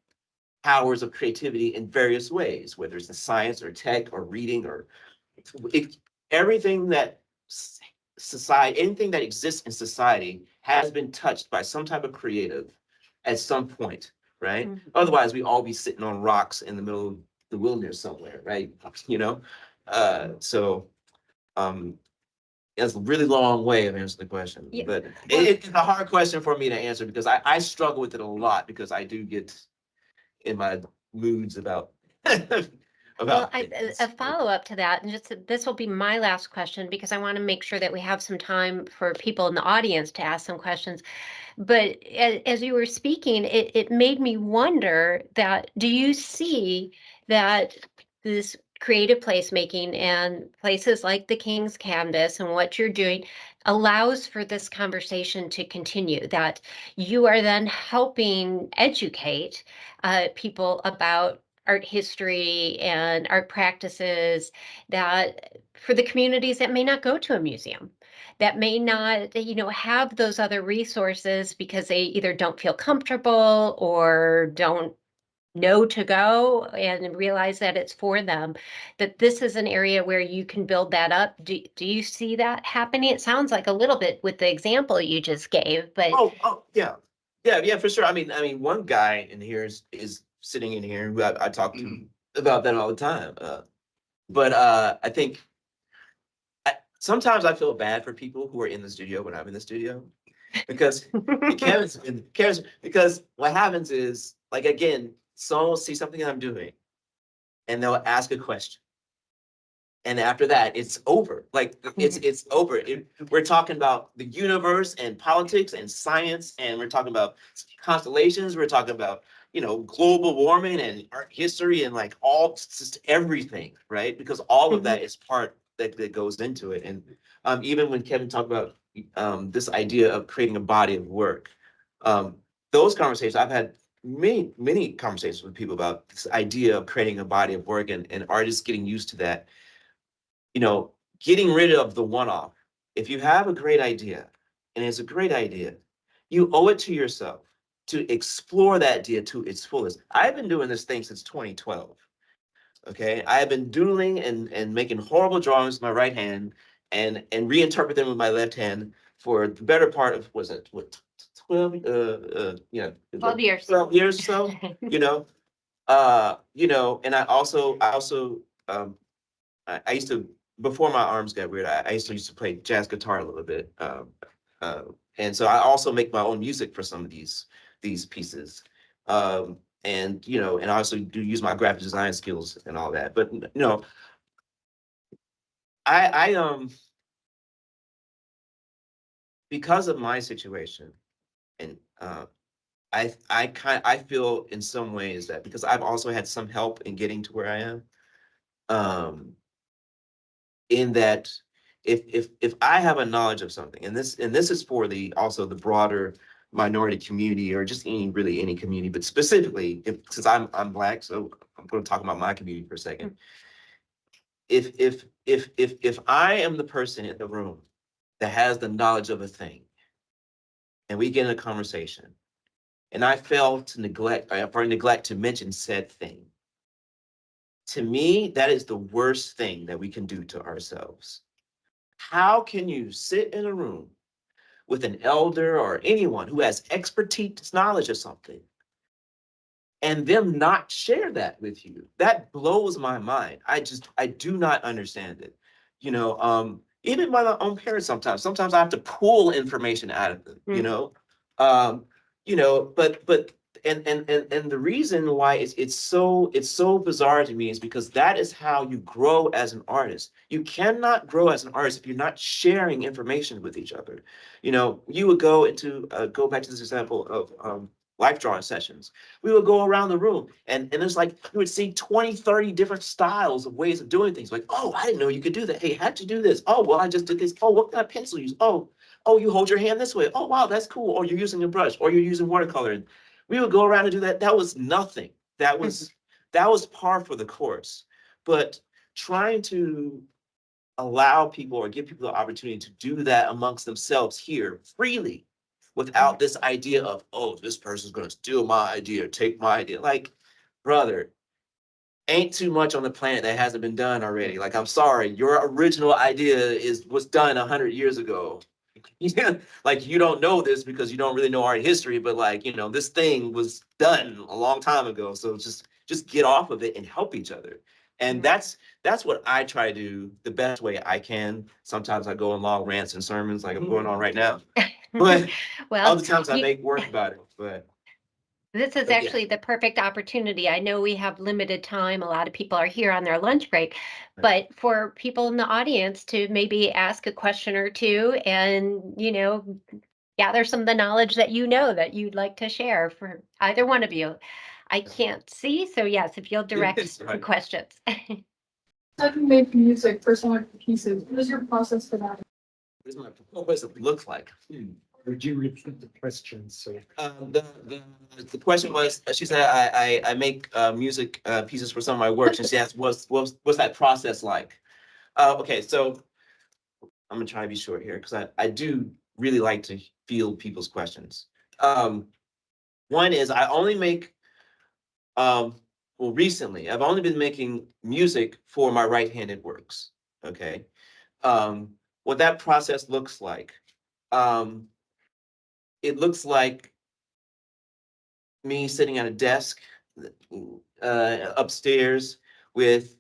[SPEAKER 3] powers of creativity in various ways, whether it's in science or tech or reading or everything that anything that exists in society has been touched by some type of creative at some point, right?
[SPEAKER 2] Mhm.
[SPEAKER 3] Otherwise, we all be sitting on rocks in the middle of the wilderness somewhere, right? You know, so it's a really long way of answering the question,
[SPEAKER 2] Yeah.
[SPEAKER 3] but it's a hard question for me to answer because I struggle with it a lot because I do get in my moods about
[SPEAKER 2] Well,
[SPEAKER 3] things.
[SPEAKER 2] a follow-up to that, and this will be my last question because I want to make sure that we have some time for people in the audience to ask some questions. But as you were speaking, it made me wonder that do you see that this creative placemaking and places like the King's Canvas and what you're doing allows for this conversation to continue, that you are then helping educate people about art history and art practices that for the communities that may not go to a museum, that may not, have those other resources because they either don't feel comfortable or don't know to go and realize that it's for them, that this is an area where you can build that up. Do you see that happening? It sounds like a little bit with the example you just gave, but
[SPEAKER 3] Oh, yeah, for sure. I mean, one guy in here is sitting in here who I talk to about that all the time. But I think sometimes I feel bad for people who are in the studio when I'm in the studio because because what happens is, like, again, someone will see something I'm doing and they'll ask a question. And after that, it's over. Like it's over. We're talking about the universe and politics and science, and we're talking about constellations. We're talking about global warming and art history and like all just everything, right? Because all of that is part that goes into it. And even when Kevin talked about this idea of creating a body of work, those conversations I've had many conversations with people about this idea of creating a body of work and artists getting used to that. Getting rid of the one-off. If you have a great idea, and it's a great idea, you owe it to yourself to explore that idea to its fullest. I've been doing this thing since 2012. Okay, I have been doodling and making horrible drawings with my right hand and reinterpret them with my left hand for the better part of 12
[SPEAKER 2] 12 years.
[SPEAKER 3] 12 years or so. And I also I used to, before my arms got weird, I used to play jazz guitar a little bit. And so I also make my own music for some of these pieces. And I also do use my graphic design skills and all that. But I because of my situation, and I feel in some ways that because I've also had some help in getting to where I am, in that if I have a knowledge of something, and this is for also the broader minority community, or just any community, but specifically since I'm Black, so I'm going to talk about my community for a second. If I am the person in the room that has the knowledge of a thing, and we get in a conversation, and I fail to neglect to mention said thing, to me, that is the worst thing that we can do to ourselves. How can you sit in a room with an elder or anyone who has expertise, knowledge of something, and them not share that with you? That blows my mind. I do not understand it. Even by my own parents, sometimes I have to pull information out of them, but and the reason why it's so bizarre to me is because that is how you grow as an artist. You cannot grow as an artist if you're not sharing information with each other. You would go back to this example of life drawing sessions. We would go around the room, and it's like you would see 20, 30 different styles of ways of doing things. Like, oh, I didn't know you could do that. Hey, how'd you do this? Oh, well, I just did this. Oh, what kind of pencil you use? Oh, you hold your hand this way. Oh, wow, that's cool. Or you're using a brush, or you're using watercolor. And we would go around and do that. That was nothing. That was par for the course. But trying to allow people or give people the opportunity to do that amongst themselves here freely, without this idea of, oh, this person's going to steal my idea, take my idea. Like, brother, ain't too much on the planet that hasn't been done already. Like, I'm sorry, your original idea was done 100 years ago. Like, you don't know this because you don't really know art history, but like, this thing was done a long time ago. So just get off of it and help each other. And that's what I try to do the best way I can. Sometimes I go on long rants and sermons like I'm going on right now. But
[SPEAKER 2] Well,
[SPEAKER 3] other times I make work about it. But
[SPEAKER 2] this is
[SPEAKER 3] yeah.
[SPEAKER 2] actually the perfect opportunity. I know we have limited time. A lot of people are here on their lunch break, but for people in the audience to maybe ask a question or two and, gather some of the knowledge that that you'd like to share for either one of you. I can't see, so yes, if you'll direct the questions.
[SPEAKER 5] How do you make music for some of your pieces? What is your process for that?
[SPEAKER 3] What does it look like?
[SPEAKER 1] Would you repeat the question? So
[SPEAKER 3] The question was, she said, I make music pieces for some of my works, and she asked, what's that process like? Okay, so I'm gonna try to be short here because I do really like to field people's questions. One is I only make recently I've only been making music for my right-handed works. Okay, what that process looks like. It looks like me sitting at a desk upstairs with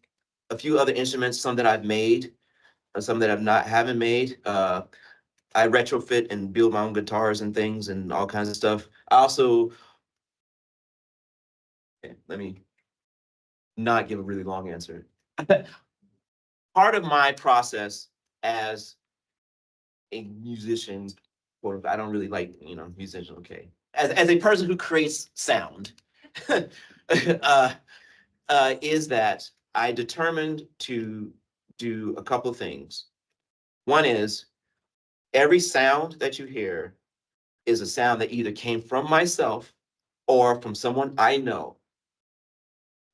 [SPEAKER 3] a few other instruments, some that I've made, some that haven't made. I retrofit and build my own guitars and things and all kinds of stuff. I also, let me not give a really long answer. Part of my process as a musician, or I don't really like, musician, okay. As a person who creates sound, is that I determined to do a couple of things. One is every sound that you hear is a sound that either came from myself or from someone I know.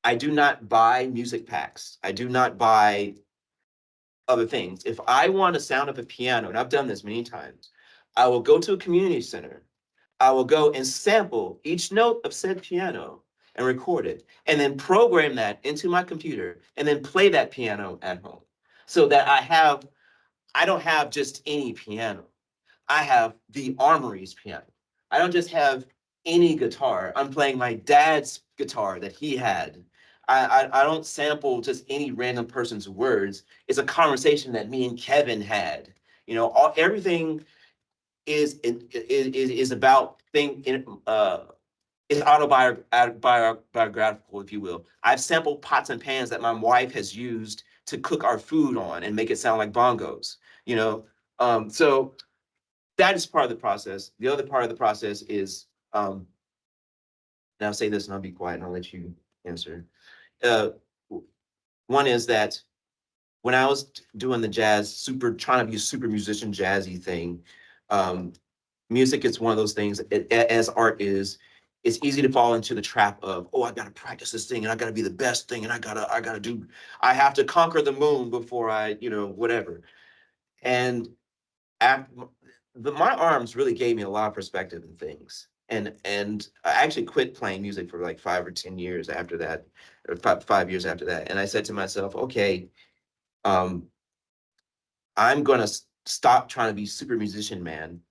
[SPEAKER 3] I do not buy music packs. I do not buy other things. If I want a sound of a piano, and I've done this many times, I will go to a community center. I will go and sample each note of said piano and record it, and then program that into my computer, and then play that piano at home. So that I don't have just any piano. I have the Armory's piano. I don't just have any guitar. I'm playing my dad's guitar that he had. I don't sample just any random person's words. It's a conversation that me and Kevin had. Everything is about is autobiographical, if you will. I've sampled pots and pans that my wife has used to cook our food on and make it sound like bongos. So that is part of the process. The other part of the process is, and I'll say this and I'll be quiet and I'll let you answer. One is that when I was doing the jazz, trying to be a super musician jazzy thing, music is one of those things, as art is, it's easy to fall into the trap of, oh, I gotta practice this thing and I gotta be the best thing and I have to conquer the moon before I, whatever. And my arms really gave me a lot of perspective in things. And I actually quit playing music for like 5 or 10 years after that, or 5 years after that. And I said to myself, okay, I'm gonna stop trying to be super musician man.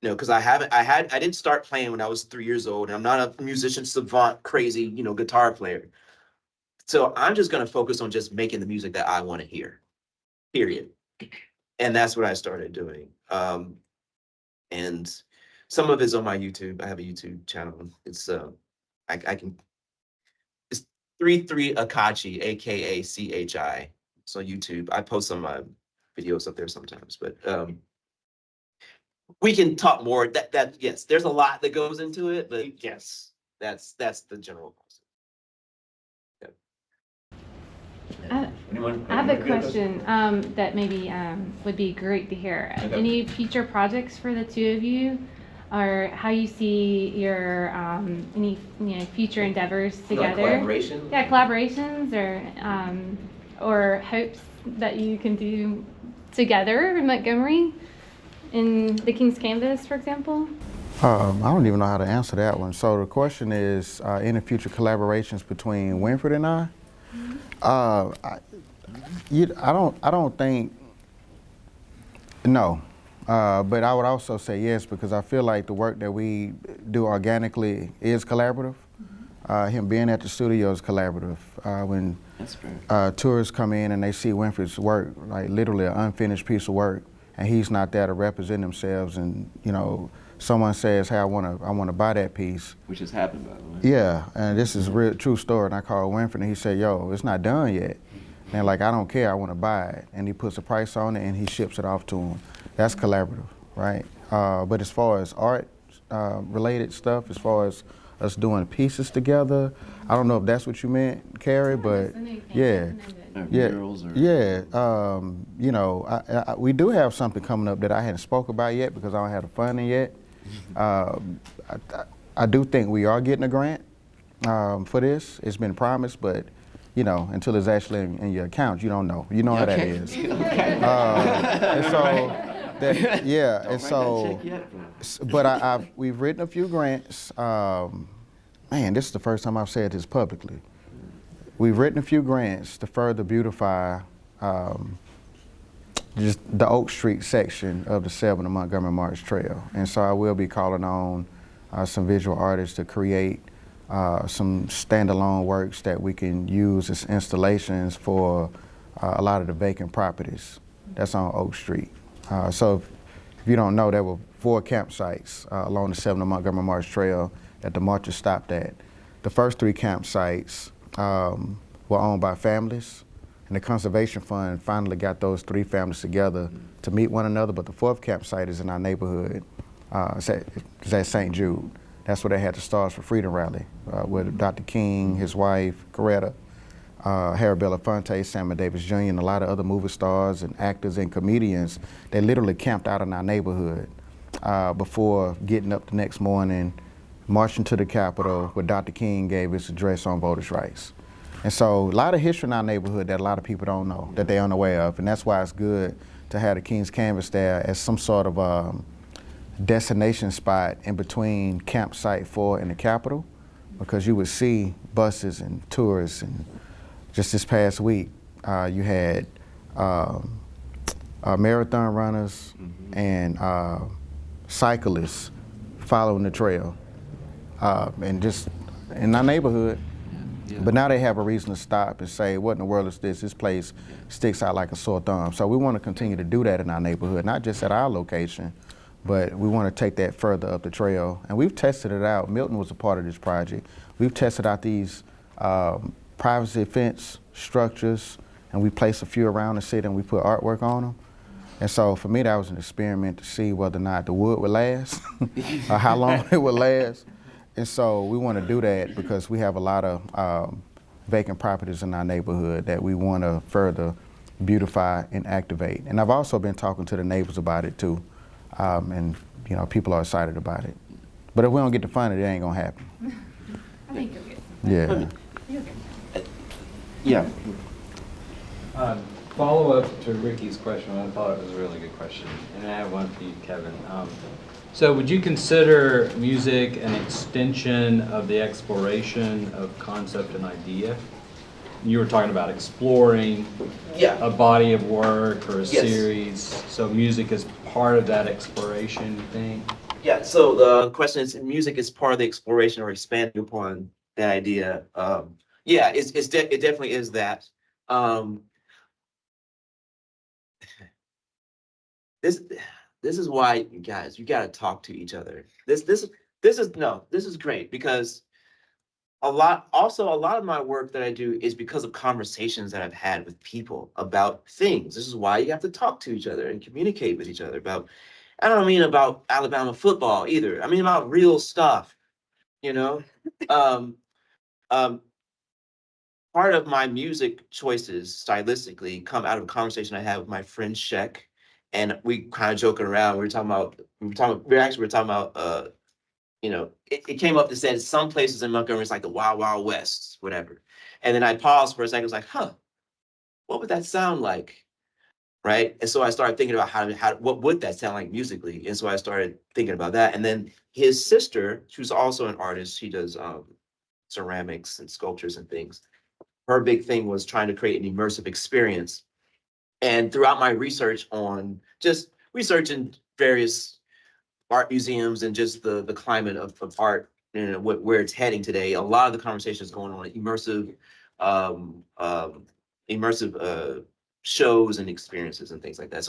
[SPEAKER 3] Because I didn't start playing when I was 3 years old. And I'm not a musician savant, crazy, guitar player. So I'm just gonna focus on just making the music that I want to hear, period. And that's what I started doing. And some of it's on my YouTube. I have a YouTube channel. It's I can it's 33 Akachi, AKACHI. So YouTube. I post some of my videos up there sometimes, but we can talk more. That yes, there's a lot that goes into it, but yes, that's the general concept.
[SPEAKER 6] I have a question that maybe would be great to hear. Any future projects for the two of you, or how you see your any future endeavors together?
[SPEAKER 3] Collaboration?
[SPEAKER 6] Yeah, collaborations or hopes that you can do together in Montgomery, in the King's Canvas, for example.
[SPEAKER 4] I don't even know how to answer that one. So the question is, any future collaborations between Winfred and I? I don't think, no. But I would also say yes, because I feel like the work that we do organically is collaborative. Him being at the studio is collaborative. When tourists come in and they see Winfred's work, like literally an unfinished piece of work, and he's not there to represent themselves, and someone says, hey, I want to buy that piece.
[SPEAKER 7] Which has happened, by the way.
[SPEAKER 4] Yeah, and this is a real true story. And I called Winfred and he said, yo, it's not done yet. And like, I don't care, I want to buy it. And he puts a price on it and he ships it off to him. That's collaborative, right? But as far as art related stuff, as far as us doing pieces together, I don't know if that's what you meant, Carrie, but yeah. Yeah, we do have something coming up that I hadn't spoke about yet because I don't have the funding yet. I do think we are getting a grant for this. It's been promised, but until it's actually in your account, you don't know. You know how that is. And so, but we've written a few grants. Man, this is the first time I've said this publicly. We've written a few grants to further beautify just the Oak Street section of the 7 of Montgomery March Trail. And so I will be calling on some visual artists to create some standalone works that we can use as installations for a lot of the vacant properties that's on Oak Street. So if you don't know, there were 4 campsites along the 7 of Montgomery March Trail that the marchers stopped at. The first 3 campsites were owned by families, and the Conservation Fund finally got those 3 families together to meet one another, but the 4th campsite is in our neighborhood. It's at St. Jude. That's where they had the Stars for Freedom rally with Dr. King, his wife, Coretta, Harry Belafonte, Samuel Davis Jr., and a lot of other movie stars and actors and comedians. They literally camped out in our neighborhood before getting up the next morning, marching to the Capitol where Dr. King gave his address on voters' rights. And so a lot of history in our neighborhood that a lot of people don't know, that they're unaware of. And that's why it's good to have the King's Canvas there as some sort of destination spot in between Campsite 4 and the Capitol, because you would see buses and tourists. And just this past week, you had marathon runners and cyclists following the trail. And just in our neighborhood. Yeah. But now they have a reason to stop and say, what in the world is this? This place sticks out like a sore thumb. So we want to continue to do that in our neighborhood, not just at our location, but we want to take that further up the trail. And we've tested it out. Milton was a part of this project. We've tested out these privacy fence structures, and we placed a few around the city and we put artwork on them. And so for me, that was an experiment to see whether or not the wood would last or how long it would last. And so we want to do that because we have a lot of vacant properties in our neighborhood that we want to further beautify and activate. And I've also been talking to the neighbors about it too. And you know, people are excited about it. But if we don't get the funding, it ain't gonna happen.
[SPEAKER 6] I think you'll get
[SPEAKER 4] Yeah.
[SPEAKER 6] You'll get
[SPEAKER 3] Yeah.
[SPEAKER 7] Follow up to Ricky's question, I thought it was a really good question, and I have one for you, Kevin. So would you consider music an extension of the exploration of concept and idea? You were talking about exploring
[SPEAKER 3] Yeah.
[SPEAKER 7] a body of work or a
[SPEAKER 3] Yes.
[SPEAKER 7] series, so music is part of that exploration, you think?
[SPEAKER 3] Yeah, so the question is, music is part of the exploration or expanding upon that idea. Yeah, it definitely is that. This is why, you guys, you gotta talk to each other. This is great because a lot of my work that I do is because of conversations that I've had with people about things. This is why you have to talk to each other and communicate with each other about, I don't mean about Alabama football either. I mean about real stuff, you know? Um, um, Part of my music choices stylistically come out of a conversation I had with my friend Sheck. And we kind of joking around. We were talking about, you know, it came up that said some places in Montgomery is like the Wild Wild West, whatever. And then I paused for a second, I was like, huh, what would that sound like? Right. And so I started thinking about what would that sound like musically? And so I started thinking about that. And then his sister, who's also an artist, she does ceramics and sculptures and things. Her big thing was trying to create an immersive experience. And throughout my research on just researching various art museums and just the climate of art, you know, where it's heading today, a lot of the conversations going on immersive shows and experiences and things like that.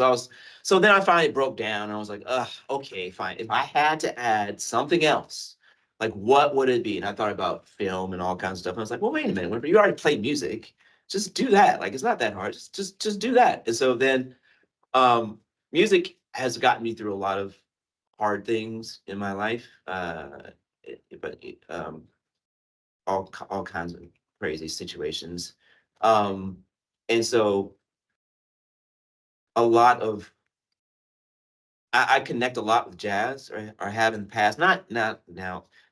[SPEAKER 3] So then I finally broke down and I was like, okay, fine. If I had to add something else, like what would it be? And I thought about film and all kinds of stuff. And I was like, well, wait a minute, Winfred, you already played music. Just do that. Like, it's not that hard. Just do that. And so then music has gotten me through a lot of hard things in my life. All kinds of crazy situations. And so a lot of I connect a lot with jazz, or have in the past, not now,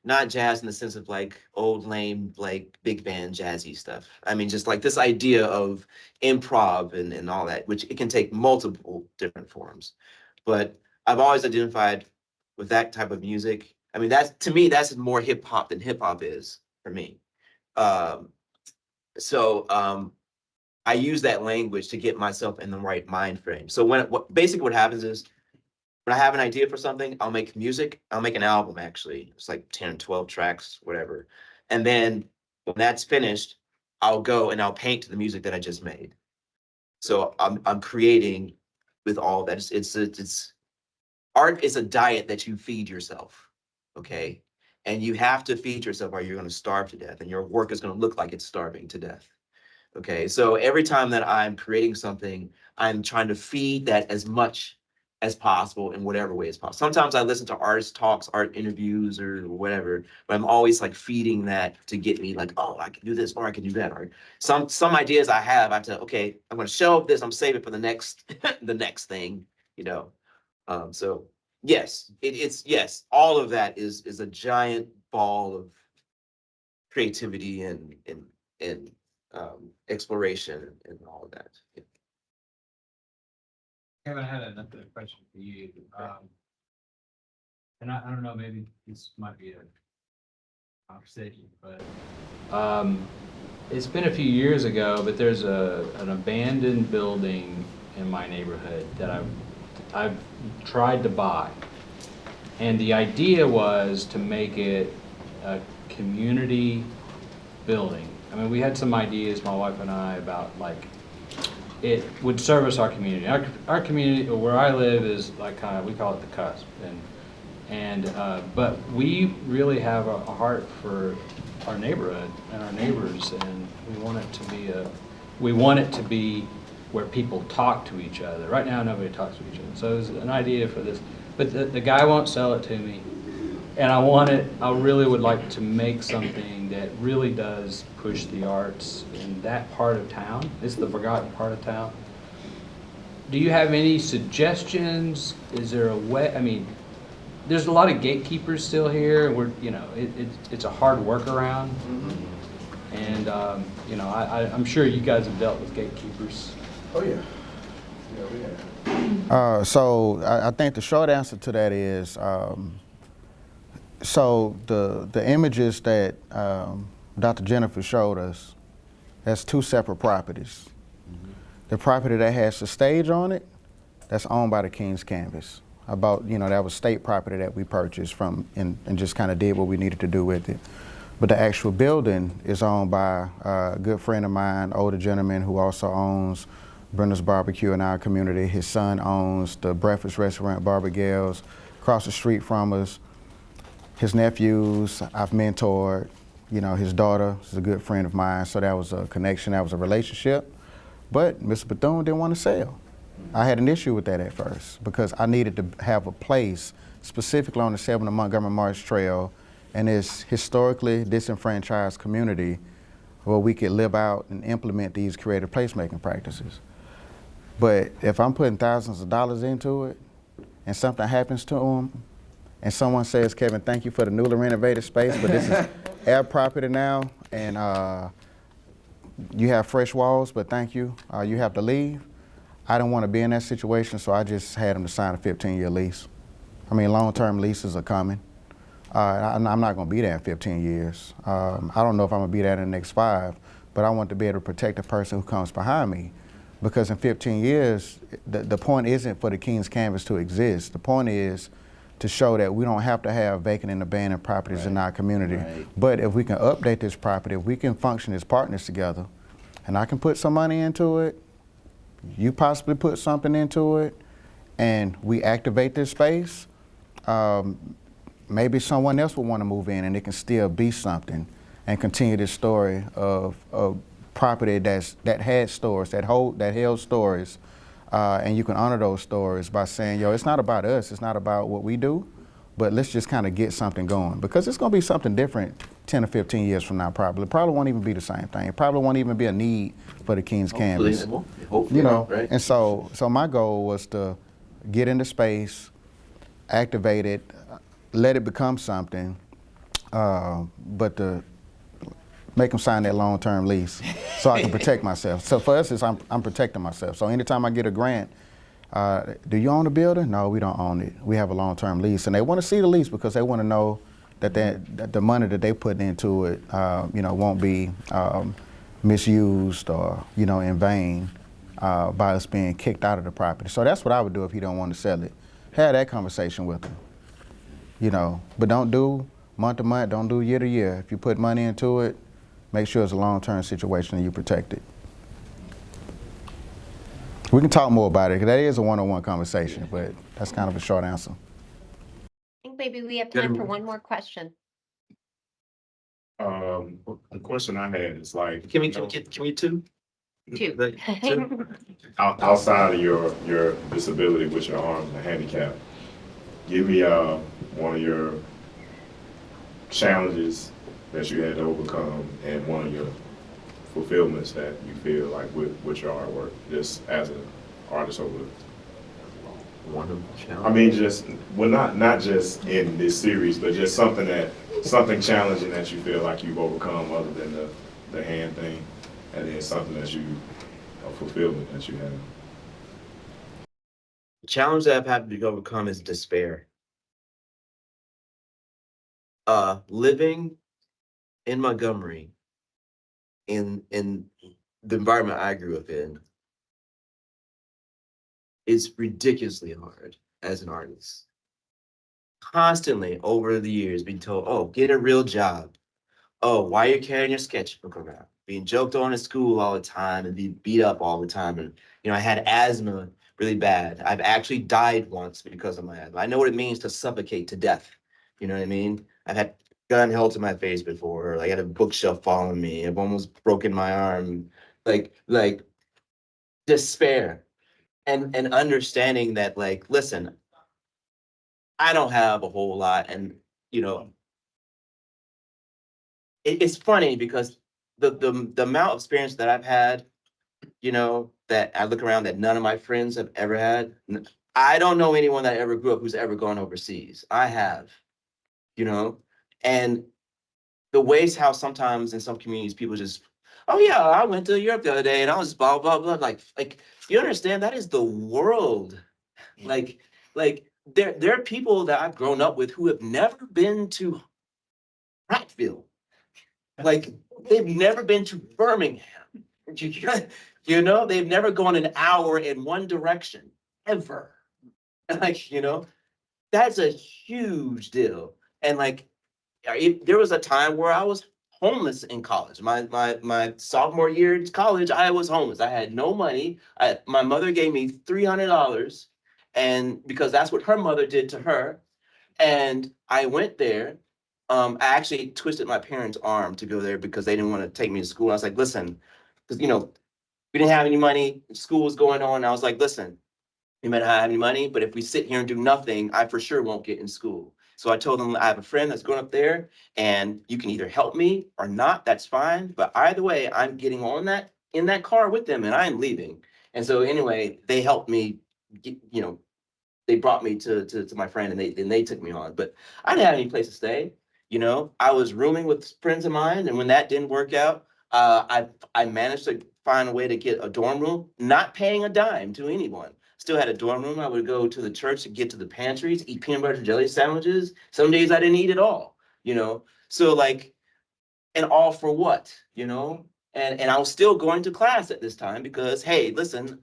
[SPEAKER 3] not jazz in the sense of like old lame, like big band jazzy stuff. I mean, just like this idea of improv and all that, which it can take multiple different forms. But I've always identified with that type of music. I mean, to me, that's more hip hop than hip hop is for me. So I use that language to get myself in the right mind frame. So basically what happens is, when I have an idea for something, I'll make music. I'll make an album, actually. It's like 10, 12 tracks, whatever. And then when that's finished, I'll go and I'll paint to the music that I just made. So I'm creating with all that. It's art is a diet that you feed yourself, okay? And you have to feed yourself or you're going to starve to death, and your work is going to look like it's starving to death. Okay, so every time that I'm creating something, I'm trying to feed that as much as possible in whatever way as possible. Sometimes I listen to artist talks, art interviews, or whatever, but I'm always like feeding that to get me like, oh, I can do this, or I can do that. Or some ideas I have to, okay, I'm going to shelve this, I'm saving it for the next the next thing, you know. So yes, it's yes, all of that is a giant ball of creativity and exploration and all of that. Yeah.
[SPEAKER 8] Kevin, I had another question for you. And I don't know, maybe this might be a conversation, but
[SPEAKER 7] It's been a few years ago, but there's an abandoned building in my neighborhood that I've tried to buy. And the idea was to make it a community building. I mean, we had some ideas, my wife and I, about like it would service our community. Our community, where I live, is like we call it the cusp, but we really have a heart for our neighborhood and our neighbors, and we want it to be where people talk to each other. Right now, nobody talks to each other. So it was an idea for this, but the guy won't sell it to me. And I really would like to make something that really does push the arts in that part of town. It's the forgotten part of town. do you have any suggestions? Is there a way, I mean, there's a lot of gatekeepers still here. We're, you know, it's a hard workaround. And, you know, I'm sure you guys have dealt with gatekeepers.
[SPEAKER 4] Oh, yeah. Yeah, we have. So I think the short answer to that is, so the images that Dr. Jennifer showed us, that's 2 separate properties. The property that has the stage on it, that's owned by the King's Canvas. That was state property that we purchased from and just kind of did what we needed to do with it. But the actual building is owned by a good friend of mine, older gentleman who also owns Brenda's Barbecue in our community. His son owns the breakfast restaurant Barbagal's across the street from us. His nephews I've mentored. You know, his daughter is a good friend of mine, so that was a connection, that was a relationship. But Mr. Bethune didn't want to sell. I had an issue with that at first because I needed to have a place specifically on the 7 of Montgomery March Trail and this historically disenfranchised community where we could live out and implement these creative placemaking practices. But if I'm putting thousands of dollars into it and something happens to them and someone says, Kevin, thank you for the newly renovated space, but this is air property now and you have fresh walls, but thank you, you have to leave. I don't want to be in that situation, so I just had them to sign a 15-year lease. I mean, long-term leases are coming. I'm not going to be there in 15 years. I don't know if I'm going to be there in the next 5, but I want to be able to protect the person who comes behind me. Because in 15 years, the point isn't for the King's Canvas to exist. The point is to show that we don't have to have vacant and abandoned properties in our community.
[SPEAKER 3] Right.
[SPEAKER 4] But if we can update this property, if we can function as partners together, and I can put some money into it, you possibly put something into it, and we activate this space, maybe someone else will want to move in and it can still be something and continue this story of property that had stores, that held stories, and you can honor those stories by saying, yo, it's not about us, it's not about what we do, but let's just kind of get something going because it's going to be something different 10 or 15 years from now probably. It probably won't even be the same thing. It probably won't even be a need for the King's Canvas.
[SPEAKER 3] Hopefully,
[SPEAKER 4] You know,
[SPEAKER 3] right?
[SPEAKER 4] and so my goal was to get into space, activate it, let it become something, but to make them sign that long-term lease so I can protect myself. So for us, I'm protecting myself. So anytime I get a grant, do you own the building? No, we don't own it. We have a long-term lease, and they want to see the lease because they want to know that the money that they put into it, won't be misused or in vain by us being kicked out of the property. So that's what I would do if he don't want to sell it. Have that conversation with him, but don't do month to month, don't do year to year. If you put money into it, make sure it's a long-term situation and you protect it. We can talk more about it because that is a one-on-one conversation, but that's kind of a short answer.
[SPEAKER 2] I think maybe we have time for one more question.
[SPEAKER 9] The question I had is like,
[SPEAKER 3] Can we two?
[SPEAKER 2] Two.
[SPEAKER 3] Two?
[SPEAKER 9] outside of your disability with your arms and handicap, give me one of your challenges that you had to overcome and one of your fulfillments that you feel like with your artwork, just as an artist over.
[SPEAKER 3] One of the challenges.
[SPEAKER 9] I mean, just not just in this series, but just something challenging that you feel like you've overcome other than the hand thing, and then something that a fulfillment that you have.
[SPEAKER 3] The challenge that I've had to overcome is despair. Living in Montgomery, in the environment I grew up in, is ridiculously hard as an artist. Constantly over the years being told, oh, get a real job. Oh, why are you carrying your sketchbook around? Being joked on in school all the time and being beat up all the time. And, I had asthma really bad. I've actually died once because of my asthma. I know what it means to suffocate to death. You know what I mean? I've had gun held to my face before. Like I had a bookshelf following me. I've almost broken my arm. Like despair. And understanding that, like, listen, I don't have a whole lot. And, it's funny because the amount of experience that I've had you know, that I look around that none of my friends have ever had. I don't know anyone that ever grew up who's ever gone overseas. I have, you know, and the ways how sometimes in some communities people just, oh yeah, I went to Europe the other day and I was blah blah blah. Like you understand that is the world. Like there are people that I've grown up with who have never been to Prattville. Like they've never been to Birmingham. You know, they've never gone an hour in one direction ever. Like, you know, that's a huge deal. And like, there was a time where I was homeless in college. My sophomore year in college, I was homeless. I had no money. My mother gave me $300, and because that's what her mother did to her. And I went there. I actually twisted my parents' arm to go there because they didn't want to take me to school. I was like, listen, because you know, we didn't have any money. School was going on. I was like, listen, we might not have any money, but if we sit here and do nothing, I for sure won't get in school. So I told them I have a friend that's going up there and you can either help me or not, that's fine. But either way, I'm getting on that in that car with them and I'm leaving. And so anyway, they helped me get, you know, they brought me to my friend and they took me on. But I didn't have any place to stay. You know, I was rooming with friends of mine, and when that didn't work out, I managed to find a way to get a dorm room, not paying a dime to anyone. Still had a dorm room. I would go to the church to get to the pantries, eat peanut butter and jelly sandwiches. Some days I didn't eat at all, you know. So like, and all for what, you know? And I was still going to class at this time because, hey, listen,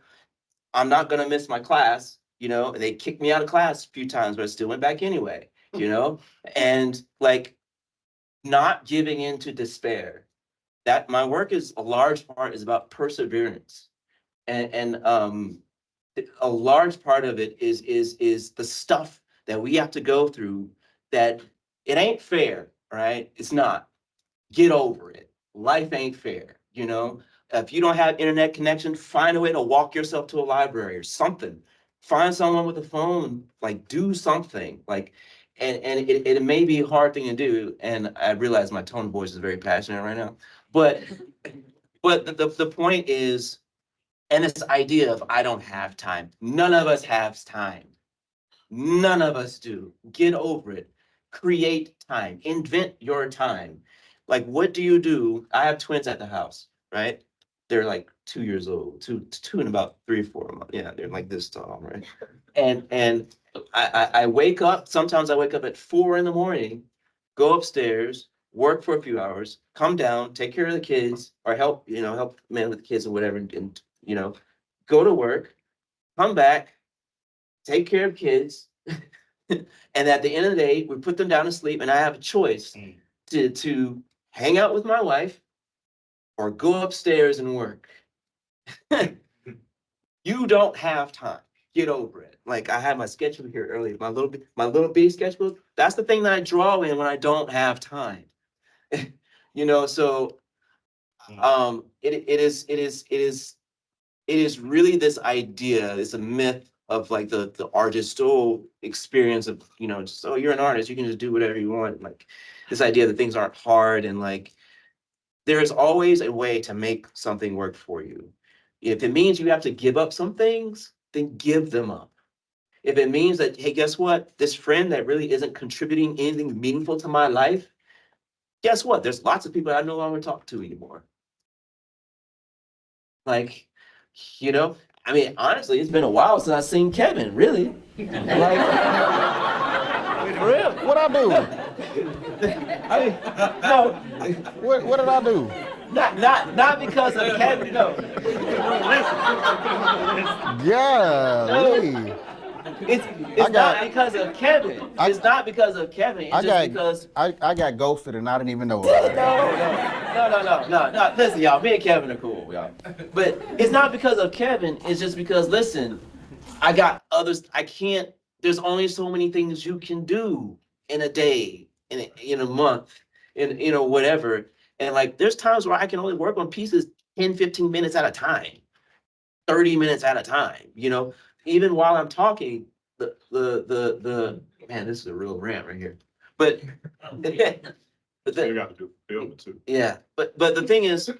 [SPEAKER 3] I'm not gonna miss my class, you know. And they kicked me out of class a few times, but I still went back anyway, you know. And like, not giving in to despair. That my work is a large part is about perseverance, and a large part of it is the stuff that we have to go through. That it ain't fair, right? It's not. Get over it. Life ain't fair, you know. If you don't have internet connection, find a way to walk yourself to a library or something. Find someone with a phone, like do something. Like, and it may be a hard thing to do. And I realize my tone of voice is very passionate right now. But the point is, and this idea of I don't have time. None of us have time. None of us do. Get over it. Create time. Invent your time. Like, what do you do? I have twins at the house, right? They're like 2 years old, two and about 3 or 4 months. Yeah, they're like this tall, right? And I wake up. Sometimes I wake up at 4 in the morning, go upstairs, work for a few hours, come down, take care of the kids, or help man with the kids or whatever, and you know, go to work, come back, take care of kids. And at the end of the day, we put them down to sleep, and I have a choice to hang out with my wife or go upstairs and work. You don't have time. Get over it. Like I had my sketchbook here earlier, my little bitty sketchbook. That's the thing that I draw in when I don't have time. You know, so it is really this idea, it's a myth of like the artist experience of, you know, just, oh, you're an artist, you can just do whatever you want. Like this idea that things aren't hard, and like there is always a way to make something work for you. If it means you have to give up some things, then give them up. If it means that, hey, guess what? This friend that really isn't contributing anything meaningful to my life, guess what? There's lots of people I no longer talk to anymore. Like, you know, I mean, honestly, it's been a while since I've seen Kevin, really. Like, for real.
[SPEAKER 4] What I do?
[SPEAKER 3] I mean, no,
[SPEAKER 4] What did I do?
[SPEAKER 3] not because of Kevin, no.
[SPEAKER 4] Yeah.
[SPEAKER 3] It's not because of Kevin. It's not because of Kevin. It's just because
[SPEAKER 4] I got ghosted and I didn't even know it.
[SPEAKER 3] No. Listen, y'all, me and Kevin are cool, y'all. But it's not because of Kevin. It's just because, listen, I got others. I can't. There's only so many things you can do in a day, in a month, in you know whatever. And like, there's times where I can only work on pieces 10, 15 minutes at a time, 30 minutes at a time. You know, even while I'm talking, the man, this is a real rant right here. But
[SPEAKER 9] You got to do film it too.
[SPEAKER 3] yeah, but the thing is,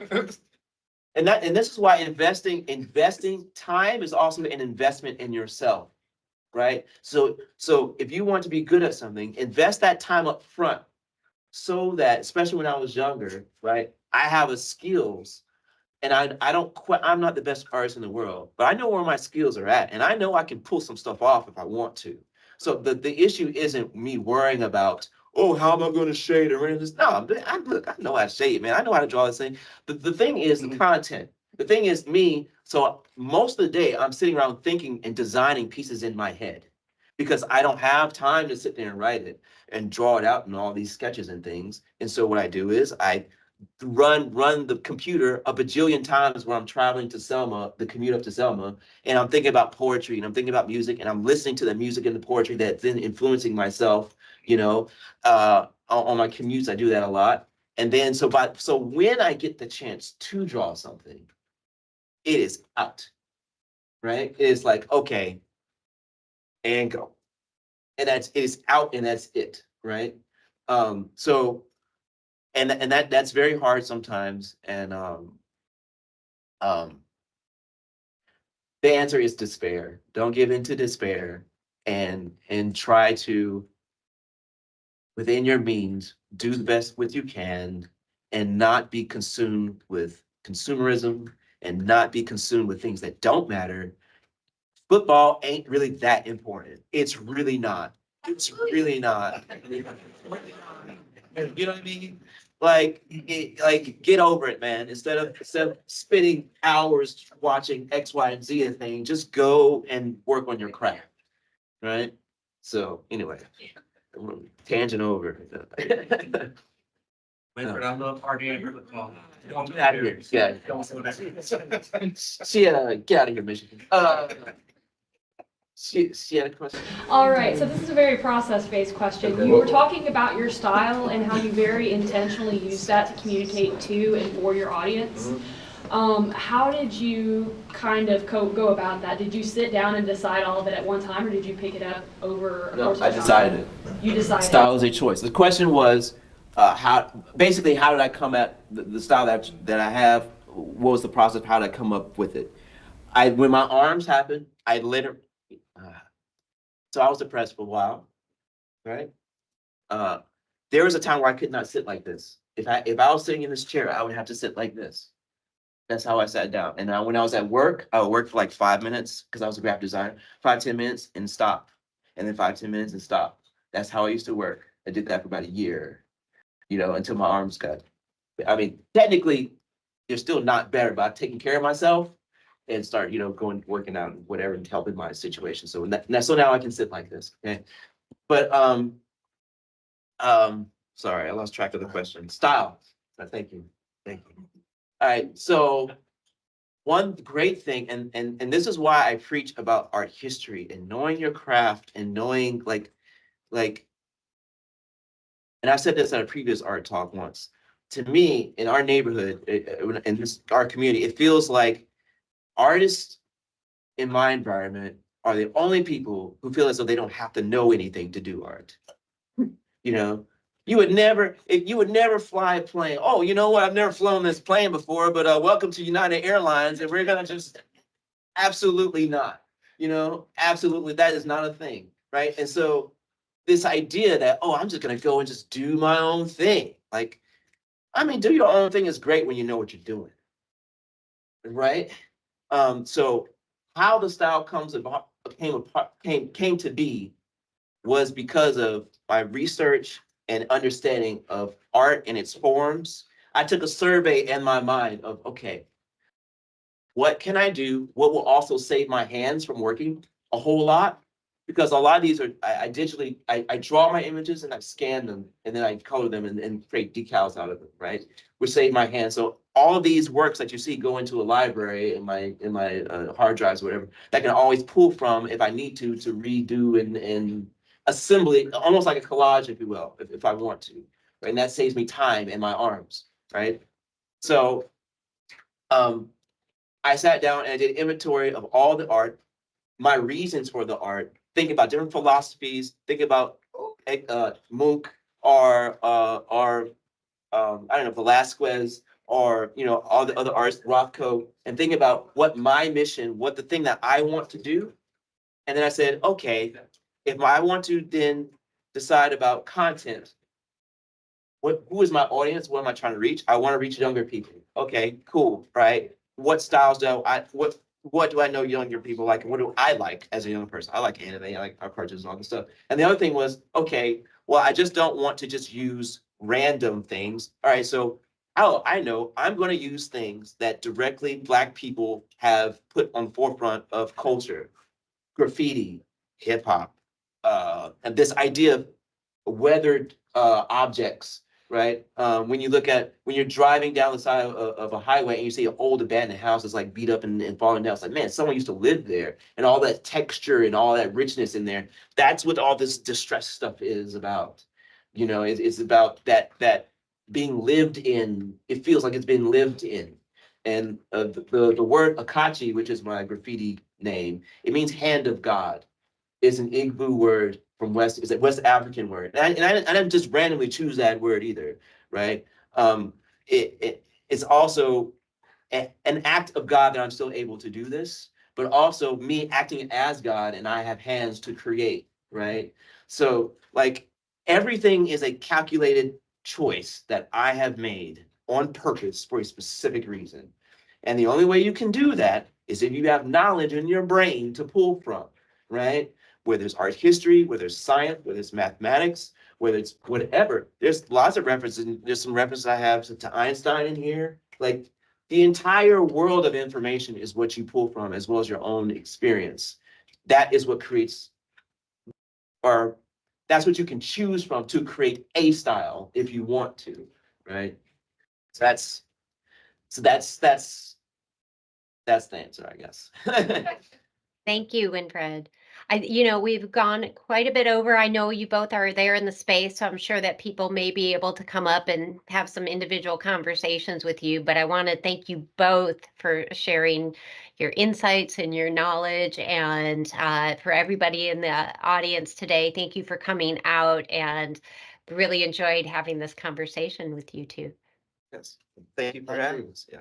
[SPEAKER 3] And this is why investing time is also an investment in yourself, right? So if you want to be good at something, invest that time up front so that, especially when I was younger, right, I have a skills. And I don't quite, I'm not the best artist in the world, but I know where my skills are at, and I know I can pull some stuff off if I want to. So the issue isn't me worrying about, oh, how am I going to shade or anything. No, look, I know how to shade, man. I know how to draw this thing. The thing is the content. The thing is me. So most of the day, I'm sitting around thinking and designing pieces in my head because I don't have time to sit there and write it and draw it out in all these sketches and things. And so what I do is I run the computer a bajillion times when I'm traveling to Selma, the commute up to Selma, and I'm thinking about poetry and I'm thinking about music and I'm listening to the music and the poetry that's then influencing myself, on my commutes. I do that a lot. And then so when I get the chance to draw something, it is out, right? It is like, okay, and go. And it is out and that's it, right? And that's very hard sometimes. And the answer is despair. Don't give in to despair, and try to, within your means, do the best with you can, and not be consumed with consumerism and not be consumed with things that don't matter. Football ain't really that important. It's really not. It's really not. You know what I mean? Like, get over it, man. Instead of spending hours watching X, Y, and Z thing, just go and work on your craft, right? So anyway, tangent over.
[SPEAKER 8] Winfred, I'm not partying for football. Don't
[SPEAKER 3] Get out of here. Yeah. Get out of here, Michigan. She had a question.
[SPEAKER 10] All right, so this is a very process-based question. You were talking about your style and how you very intentionally use that to communicate to and for your audience. How did you kind of go about that? Did you sit down and decide all of it at one time, or did you pick it up over a course of time?
[SPEAKER 3] I decided it.
[SPEAKER 10] You decided.
[SPEAKER 3] Style is a choice. The question was, how did I come at the style that I have? What was the process? How did I come up with it? When my arms happened, I literally. So I was depressed for a while, right? There was a time where I could not sit like this. If I was sitting in this chair, I would have to sit like this. That's how I sat down. And when I was at work, I would work for like 5 minutes because I was a graphic designer. 5-10 minutes and stop, and then 5-10 minutes and stop. That's how I used to work. I did that for about a year, until my arms got. I mean, technically, they're still not better, but I've taken care of myself. And start, working out and whatever and helping my situation. So now I can sit like this. Okay. But sorry, I lost track of the question. Style. Thank you. All right. So one great thing, and this is why I preach about art history and knowing your craft and knowing and I said this at a previous art talk once. To me, in our neighborhood, in our community, it feels like artists in my environment are the only people who feel as though they don't have to know anything to do art. You would never fly a plane. Oh, you know what? I've never flown this plane before, but welcome to United Airlines, and we're gonna just absolutely not. Absolutely, that is not a thing, right? And so this idea that, oh, I'm just gonna go and just do my own thing. Do your own thing is great when you know what you're doing, right? So how the style came to be was because of my research and understanding of art and its forms. I took a survey in my mind of, okay, what can I do? What will also save my hands from working a whole lot? Because a lot of these are, I digitally, I draw my images and I scan them and then I color them and create decals out of them, right? Which save my hands. So all of these works that you see go into a library in my hard drives, or whatever, that I can always pull from if I need to redo and assemble it, almost like a collage, if you will, if I want to, right? And that saves me time in my arms, right? So I sat down and I did inventory of all the art, my reasons for the art, think about different philosophies, think about Munch or I don't know, Velasquez, or, you know, all the other artists, Rothko, and think about what my mission, what the thing that I want to do. And then I said, okay, if I want to then decide about content, who is my audience? What am I trying to reach? I want to reach younger people. Okay, cool, right? What styles what do I know younger people like? And what do I like as a young person? I like anime, I like pop cartoons and all this stuff. And the other thing was, okay, well, I just don't want to just use random things. All right, so I know I'm going to use things that directly Black people have put on forefront of culture, graffiti, hip hop, and this idea of weathered objects, right? When you're driving down the side of a highway and you see an old abandoned house that's like beat up and falling down, it's like, man, someone used to live there, and all that texture and all that richness in there. That's what all this distress stuff is about. You know, it's about that being lived in. It feels like it's been lived in. And the word Akachi, which is my graffiti name, it means hand of God. It's an Igbo word from it's a West African word. And I didn't just randomly choose that word either, right? It's also an act of God that I'm still able to do this, but also me acting as God, and I have hands to create, right? So like everything is a calculated choice that I have made on purpose for a specific reason. And the only way you can do that is if you have knowledge in your brain to pull from, right? Whether it's art history, whether it's science, whether it's mathematics, whether it's whatever. There's lots of references. There's some references I have to Einstein in here. Like the entire world of information is what you pull from, as well as your own experience. That is what creates, or that's what you can choose from to create a style if you want to, right? That's the answer, I guess.
[SPEAKER 2] Thank you, Winfred. We've gone quite a bit over. I know you both are there in the space, so I'm sure that people may be able to come up and have some individual conversations with you. But I want to thank you both for sharing your insights and your knowledge. And for everybody in the audience today, thank you for coming out, and really enjoyed having this conversation with you two.
[SPEAKER 3] Yes. Thank you for having us. Yeah.